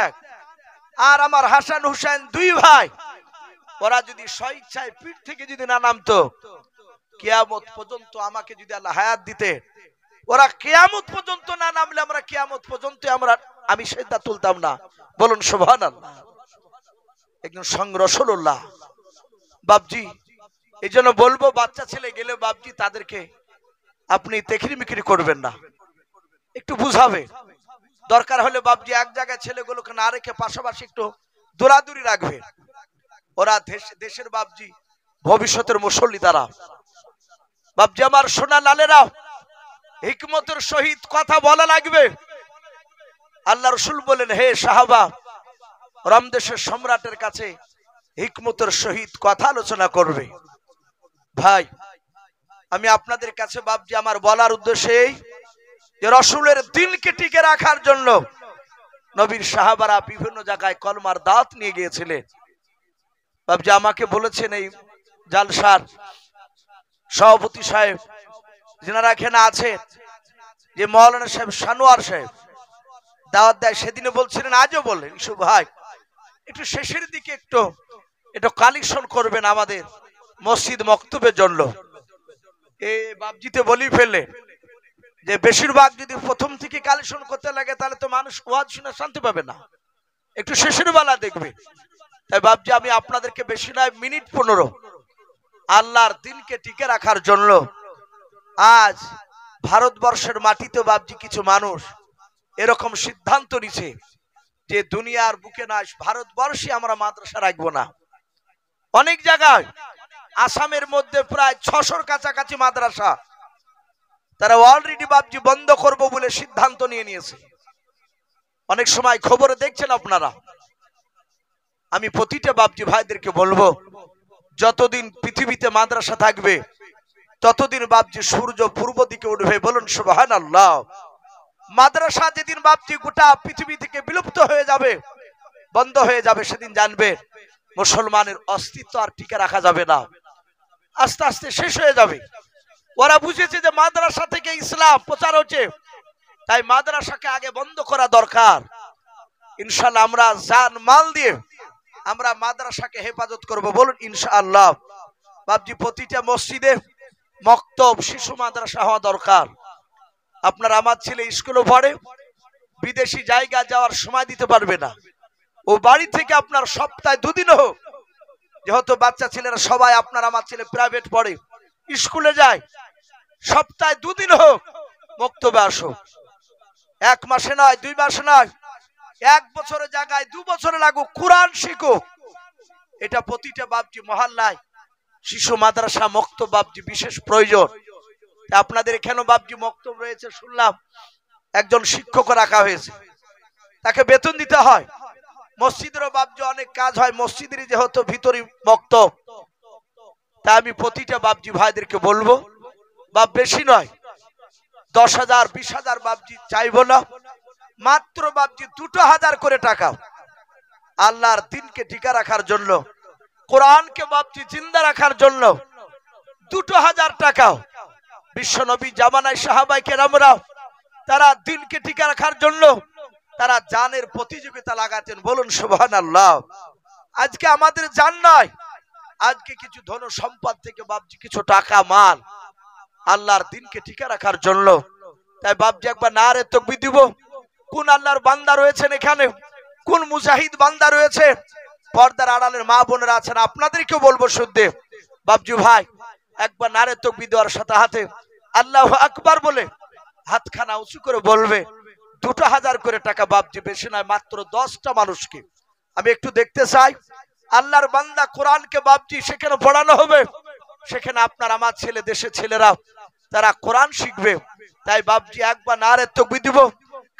Speaker 1: আর আমার হাসান হুসেন দুই ভাই, ওরা যদি স্বইচ্ছায় পিঠ থেকে যদি না নামতো, কিয়ামত পর্যন্ত আমাকে যদি আল্লাহ হায়াত দিতে, ওরা কিয়ামত পর্যন্ত না নামলে আমরা কিয়ামত পর্যন্ত আমি সিজদা তুলতাম না। বলুন সুবহানাল্লাহ। একজন সঙ্গ রাসূলুল্লাহ। বাপজি, এই জন্য বলবো, বাচ্চা ছেলে গেলে বাপজি তাদেরকে আপনি তেখরি মিখরি করবেন না, একটু বুঝাবে। দরকার হলে বাপজি এক জায়গায় ছেলেগুলোকে না রেখে পাশাপাশি একটু দূরাদূরি রাখবে। ওরা দেশের বাপজি ভবিষ্যতের মুসল্লি তারা। বাপজি আমার সোনা লালেরা, হিকমতের সহিত কথা বলা লাগবে। আল্লাহ রাসূল বলেন, হে সাহাবা, রামদেশের সম্রাটের কাছে হিকমতের সহিত কথা আলোচনা করবে। ভাই, আমি আপনাদের কাছে বাপজি আমার বলার উদ্দেশ্য এই যে রাসূলের দ্বীনকে টিকে রাখার জন্য নবীর সাহাবারা বিভিন্ন জায়গায় কলমার দাওয়াত নিয়ে গিয়েছিলেন। বাপজি আমাকে বলেছেন এই জালসার সভাপতি সাহেব যিনারা এখানে আছেন, যে মাওলানা সাহেব সানোয়ার সাহেব দাওয়াত দেয়, সেদিনে বলছিলেন, আজও বললেন, ইসু ভাই একটু শেষের দিকে একটু কালেকশন করবেন আমাদের মসজিদ মক্তবের জন্য। এই বাপজিতে বলি ফেলে যে বেশিরভাগ যদি প্রথম থেকে কালেকশন করতে লাগে তাহলে তো মানুষ ওয়াজ শুনে শান্তি পাবে না, একটু শেষের বেলা দেখবে। তাই বাপজি আমি আপনাদেরকে বেশি নয়, মিনিট 15 আল্লাহর দ্বীনকে টিকে রাখার জন্য আজ ভারতবর্ষের মাটিতে বাপজি কিছু মানুষ এরকম সিদ্ধান্ত নিছে যে দুনিয়ার বুকে না, ভারতবর্ষে আমরা মাদ্রাসা রাখবো না। অনেক জায়গায় আসামের মধ্যে প্রায় 600-র কাছাকাছি মাদ্রাসা তারা অলরেডি বাপজি বন্ধ করব বলে সিদ্ধান্ত নিয়েছে। অনেক সময় খবরে দেখছেন আপনারা। আমি প্রতিটা বাপজি ভাইদেরকে বলবো, যতদিন পৃথিবীতে মাদ্রাসা থাকবে ততদিন বাপজি সূর্য পূর্ব দিকে উঠবে। বলুন সুবহানাল্লাহ। মাদ্রাসা যেদিন বাপজি গোটা পৃথিবী থেকে বিলুপ্ত হয়ে যাবে, বন্ধ হয়ে যাবে, সেদিন জানবে মুসলমানের অস্তিত্ব আর টিকে রাখা যাবে না, আস্তে আস্তে শেষ হয়ে যাবে। ওরা বুঝেছে যে মাদ্রাসা থেকে ইসলাম প্রচার হচ্ছে, তাই মাদ্রাসাকে আগে বন্ধ করা দরকার। ইনশাআল্লাহ আমরা জান মাল দিয়ে আমরা মাদ্রাসাকে হেফাজত করব। বলুন ইনশাআল্লাহ। বাপজি প্রতিটা মসজিদে মক্তব শিশু মাদ্রাসা হওয়া দরকার। আপনার আমার ছেলে স্কুলে পড়ে, বিদেশি জায়গা যাওয়ার সময় দিতে পারবে না, ও বাড়ি থেকে আপনার সপ্তাহে 2 দিন হোক, যেহেতু বাচ্চা ছেলেরা সবাই, আপনার আমার ছেলে প্রাইভেট পড়ে, স্কুলে যায়, সপ্তাহে 2 দিন হোক মক্তবে আসো। 1 মাসে নয়, 2 মাসে নয়, 1 বছরের জায়গায় 2 বছরে লাগুক, কোরআন শিখো। এটা প্রতিটা বাপজি মহল্লায় শিশু মাদ্রাসা মক্তব বাপজি বিশেষ প্রয়োজন। আপনাদের এখানে বাপজি মক্তব রয়েছে, শুনলাম একজন শিক্ষক রাখা হয়েছে, তাকে বেতন দিতে হয়। মসজিদেরও বাপজি অনেক কাজ হয়, মসজিদের যেহেতু ভিতরে মক্তব, তা আমি প্রতিটা বাপজি ভাইদেরকে বলবো, বাপ বেশি নয়, 10,000 20,000 বাপজি চাইবো না, মাত্র বাপজি 2,000 করে টাকা আল্লাহর দ্বীনকে টিকা রাখার জন্য, কোরআনকে বাপজি জিন্দা রাখার জন্য 2,000 টাকা। বিশ্বনবী জামানায় সাহাবায়ে কেরামরা তারা দ্বীনকে টিকা রাখার জন্য তারা জানের প্রতিযোগিতা লাগাতেন। বলুন সুবহানাল্লাহ। আজকে আমাদের জান নয়, আজকে কিছু ধন সম্পদ থেকে বাপজি কিছু টাকা মাল আল্লাহর দ্বীনকে টিকা রাখার জন্য। তাই বাপজি একবার নারে তাকবীর দিব। কোন আল্লাহর বান্দা রয়েছেন এখানে, কোন মুজাহিদ বান্দা রয়েছে, পর্দার আড়ালের মা বোনেরা আছেন, আপনাদেরকেও বলবো শুদ্ধে বাপজি ভাই একবার নারে তাকবীর দেওয়ার সাথে হাতে আল্লাহু আকবার বলে হাতখানা উঁচু করে বলবে 2,000 করে টাকা বাপজি, বেশি নয়, মাত্র 10টা মানুষকে আমি একটু দেখতে চাই। আল্লাহর বান্দা কোরআনকে বাপজি সেখানে পড়ানো হবে, সেখানে আপনার আমার ছেলে, দেশের ছেলেরা তারা কোরআন শিখবে। তাই বাপজি একবার নারে তাকবীর দিব।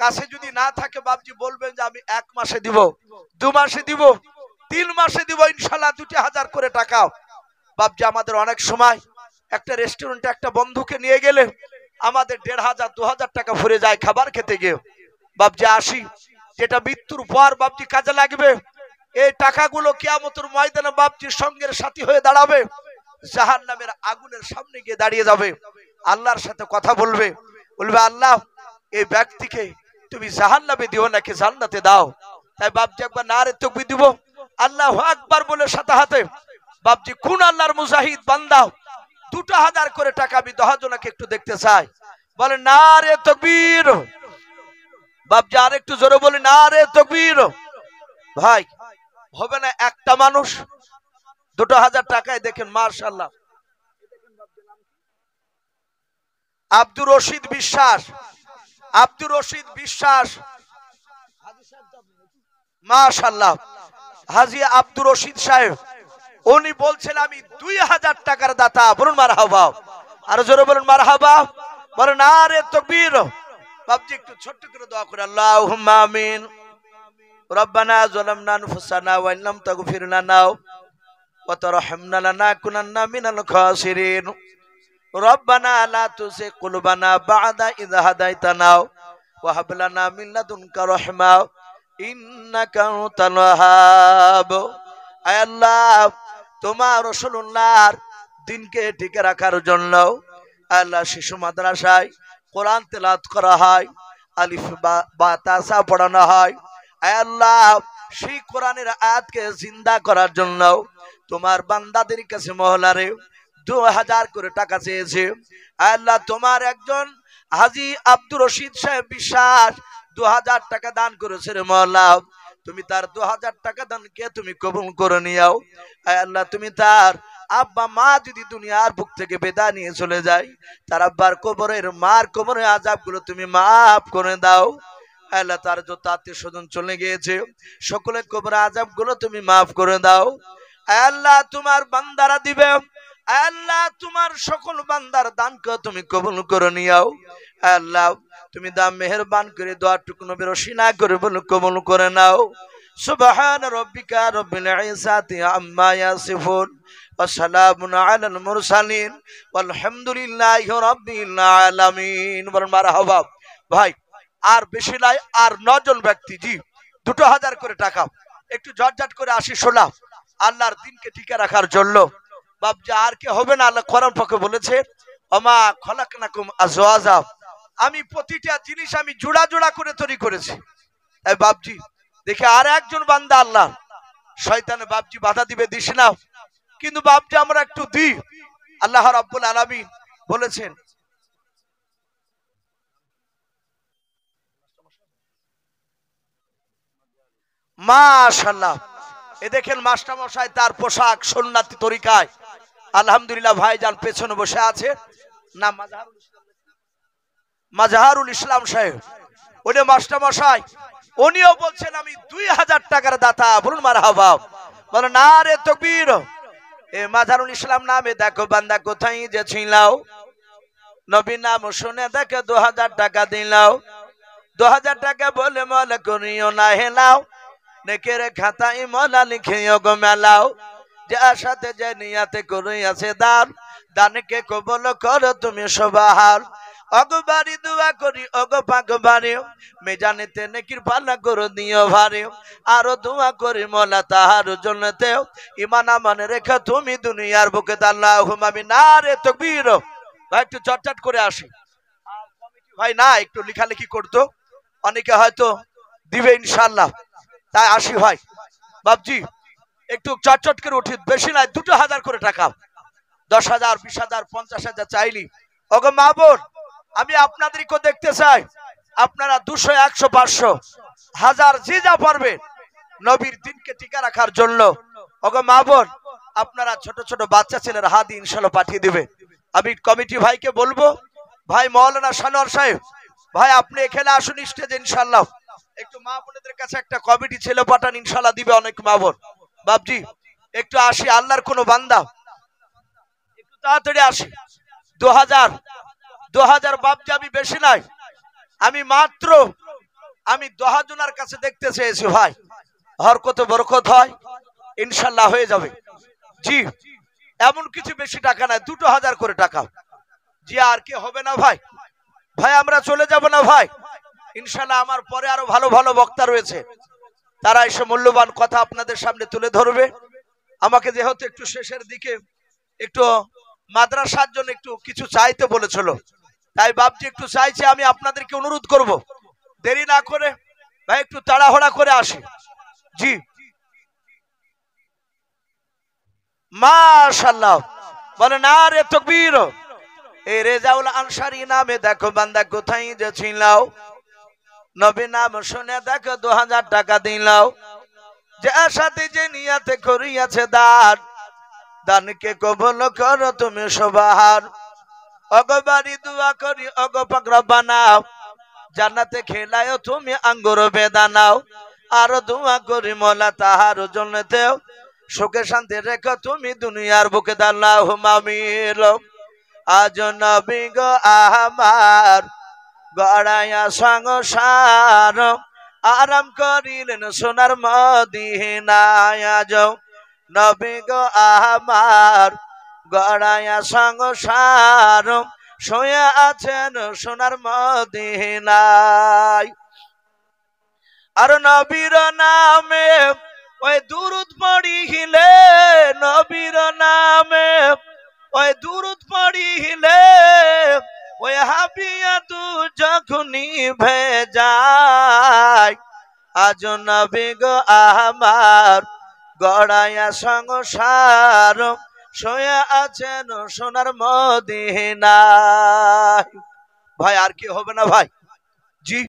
Speaker 1: কাছে যদি না থাকে বাপজি বলবেন যে আমি 1 মাসে দিব, 2 মাসে দিব, 3 মাসে দিব, ইনশাআল্লাহ 2,000 করে টাকা। বাপজি আমাদের অনেক সময় একটা রেস্টুরেন্টে একটা বন্ধুকে নিয়ে গেলে আমাদের 1,500 2,000 টাকা ভরে যায় খাবার খেতে গিয়ে। বাপজি আসি, যেটা মৃত্যুর পর বাপজি কাজে লাগবে, এই টাকাগুলো কিয়ামতের ময়দানে বাপজির সঙ্গের সাথী হয়ে দাঁড়াবে, জাহান্নামের আগুনের সামনে গিয়ে দাঁড়িয়ে যাবে, আল্লাহর সাথে কথা বলবে, বলবে আল্লাহ এই ব্যক্তিকে তুমি জাহান্নামে দিও নাকি জান্নাতে দাও। তাই বাপজি একবার নারে তাকবীর দিব, আল্লাহু আকবার বলে সাথে হাতে বাপজি কোন আল্লাহর মুজাহিদ বান্দা 2000 করে টাকা আমি 10 জনকে একটু দেখতে চাই, বলে নারে তাকবীর। বাপজি আর একটু জোরে বলি নারে তাকবীর। ভাই হবে না একটা মানুষ 2000 টাকায় দেখেন মাশাআল্লাহ। আব্দুর রশিদ বিশ্বাস, আব্দুর রশিদ বিশ্বাস মাশাআল্লাহ, হাজী আব্দুর রশিদ সাহেব উনি বলছেন আমি 2000 টাকার দাতা। বলুন মারহাবা, আর জোরে বলুন মারহাবা, বলেন নারে তাকবীর। বাপজি একটু ছোট্ট করে দোয়া করে আল্লাহুম্মা আমিন। রব্বানা যালামনা আনফুসানা ওয়া ইল্লাম তাগফির লানা ওয়া তারহামনা লানাকুনান্না মিনাল খাসিরিন। রব্বানা লা তুযিগ কুলুবানা বা'দা ইয হাদাইতানা ওয়া হাব লানা মিন লাদুনকা রাহমা ইন্নাকা আনতাল ওয়াহ্হাব। আয় আল্লাহ, তোমার রাসূলুল্লাহর দিনকে টিকে রাখার জন্য আল্লাহ শিশু মাদ্রাসায় কোরআন তেলাওয়াত করা হয়, আলিফ বা তাসা পড়ানো হয়। আয় আল্লাহ, সেই কোরআনের আয়াতকে জিন্দা করার জন্য তোমার বান্দাদের কাছে মহলারে 2000 করে টাকা চেয়েছে। আয় আল্লাহ, তোমার একজন হাজী আব্দুর রশিদ সাহেব বিশ্বাস 2000 টাকা দান করেছে রে মওলা, তুমি তার 2000 টাকা দানকে তুমি কবুল করে নিও। আয় আল্লাহ, তুমি তার আব্বা মা যদি দুনিয়ার বুক থেকে বিদায় নিয়ে চলে যায়, তার আব্বার কবরের মার কবরের আযাবগুলো তুমি মাফ করে দাও। আল্লাহ, তার যত আত্মীয় স্বজন চলে গিয়েছে সকলের কবরের আযাবগুলো তুমি মাফ করে দাও। আল্লাহ, তোমার বান্দারা দিবে, আল্লাহ তোমার সকল বান্দার দানকে তুমি কবুল করে নিও। আল্লাহ, তুমি দাম মেহেরবান করে দোয়াটুকু নবীর ওসিলা করে বলে কবুল করে নাও। সুবহান রাব্বিকা রাব্বিল ইজ্জাতি আম্মা ইয়াসিফুন ওয়া সালামুন আলাল মুরসালিন ওয়ালহামদুলিল্লাহি রাব্বিল আলামিন। বলেন মারহাবা। ভাই আর বেশি নাই, আর 9 জন ব্যক্তি জি 2000 করে টাকা একটু জটজট করে আসি শোনা আল্লাহর দিনকে টিকে রাখার জন্য। বাপজি আর কি হবে না, আল্লাহ কোরআন পাকে বলেছে ওমা খলাকনাকুম আজওয়াজা, আমি প্রতিটা জিনিস আমি জোড়া জোড়া করে তৈরি করেছি। এই বাপজি দেখে আর একজন বান্দা আল্লাহ শয়তানে বাপজি বাধা দিবে দিস না, কিন্তু বাপজি আমরা একটু দিই। আল্লাহ রাব্বুল আলামিন বলেছেন মাশাআল্লাহ, এ দেখেন মাস্টার মশাই তার পোশাক সুন্নতি তরিকায় আলহামদুলিল্লাহ। ভাইজান পেছনে বসে আছে না মাজহারুল ইসলাম সাহেব, উনি মাস্টার মশাই, উনিও বলছেন আমি 2000 টাকার দাতা। বলুন মারহাবা, বলেন নারে তাকবীর। এ মাজহারুল ইসলাম নামে দেখো বান্দা কোথায় যে ছিলাও, নবী নাম শুনে দেখে 2000 টাকা দিলাও। 2000 টাকা বলে মলা করিও না হেলাও, নেকের খাতায় মলা লিখিও গো মেলাও। যার সাথে যে নিয়াতে করিয়াছে দান, দানকে কবুল করো তুমি সবার। অগবারি দোয়া করি অগো পাকবারি, মেজানেতে নেকির পাল্লা করে দিও ভারি। আরো দোয়া করি মোলা তাহার জন্যতে, ঈমান আমল রেখে তুমি দুনিয়ার বুকে আল্লাহুম্মা আমিন। নারে তাকবীর। ভাই একটু চটচট করে আসি, ভাই না একটু লেখালেখি করতো, অনেকে হয়তো দিবে ইনশাআল্লাহ, তাই আসি ভাই। বাপজি একটু চটচট করে উঠি, বেশি নাই 2000 করে টাকা, 10,000 20,000 50,000 চাইলি। ওগো মা বোন, আমি আপনাদেরকে দেখতে চাই, আপনারা 200 100 500 1000 যে যা পারবে নবীর দিনকে টিকা রাখার জন্য। ওগো মা বোন, আপনারা ছোট ছোট বাচ্চা ছেলের হাত ইনশাআল্লাহ পাঠিয়ে দিবে। আমি কমিটি ভাইকে বলবো, ভাই মাওলানা সানোয়ার সাহেব, ভাই আপনি এখানে আসুন স্টেজে ইনশাআল্লাহ। একটু মা বোনদের কাছে একটা কমিটি ছেলে পাঠান, ইনশাআল্লাহ দিবে অনেক মা বোন। বাপজি একটু আসি, আল্লাহর কোন বান্দা একটু তাড়াতাড়ি আসি। 2000 বাপজি আমি বেশি নাই, আমি মাত্র আমি 10 জনের কাছে দেখতে চেয়েছি ভাই, হরকত বরকত হয় ইনশাআল্লাহ হয়ে যাবে। জি এমন কিছু বেশি টাকা নাই, 2000 করে টাকা। জি আর কি হবে না ভাই, ভাই আমরা চলে যাব না ভাই ইনশাআল্লাহ। আমার পরে আরো ভালো ভালো বক্তা রয়েছে, তারা এসে মূল্যবান কথা আপনাদের সামনে তুলে ধরবে। আমাকে যেহেতু একটু শেষের দিকে একটু মাদ্রাসার জন্য একটু কিছু চাইতে বলেছিল, তাই বাপজি একটু চাইছে, আমি আপনাদেরকে অনুরোধ করব দেরি না করে ভাই একটু তাড়াহুড়া করে আসি। জি মাশাআল্লাহ, বলে না রে তাকবীর। এই রেজাউল আনসারী নামে দেখো বান্দা কোথায় যে ছিলাও, নবী নাম শুনে দেখো 2000 টাকা দিলাও। যে সাথে যে নিয়াতে করিয়াছে দান, দানকে কবুল করো তুমি সবার। অগবারি দোয়া করি অগ পাক রব্বানা, জান্নাতে খেলায়ও তুমি আঙ্গুর বেদানাও। আর দোয়া করি মোলা তাহার জন্যতেও সুখে শান্তি রেখো তুমি দুনিয়ার বুকে আল্লাহুম্মা আমিন। আজ নবী গো আমার গড়াইয়া সংসার, আরাম করিলেন সোনার মদিনায়। আজ নবী গো আমার গড়াইয়া সংসার, শুয়ে আছেন সোনার মদিনায়। আর নবীর নামে ওই দুরূদ পড়িলে, নবীর নামে ওই দুরূদ পড়িলে ওই হাবিয়া তু যখনই ভেজায়। আজ নবী গো আমার গড়াইয়া সংসার, শুয়ে আছেন সোনার মদিনায়। ভাই আর কি হবে না ভাই? জি।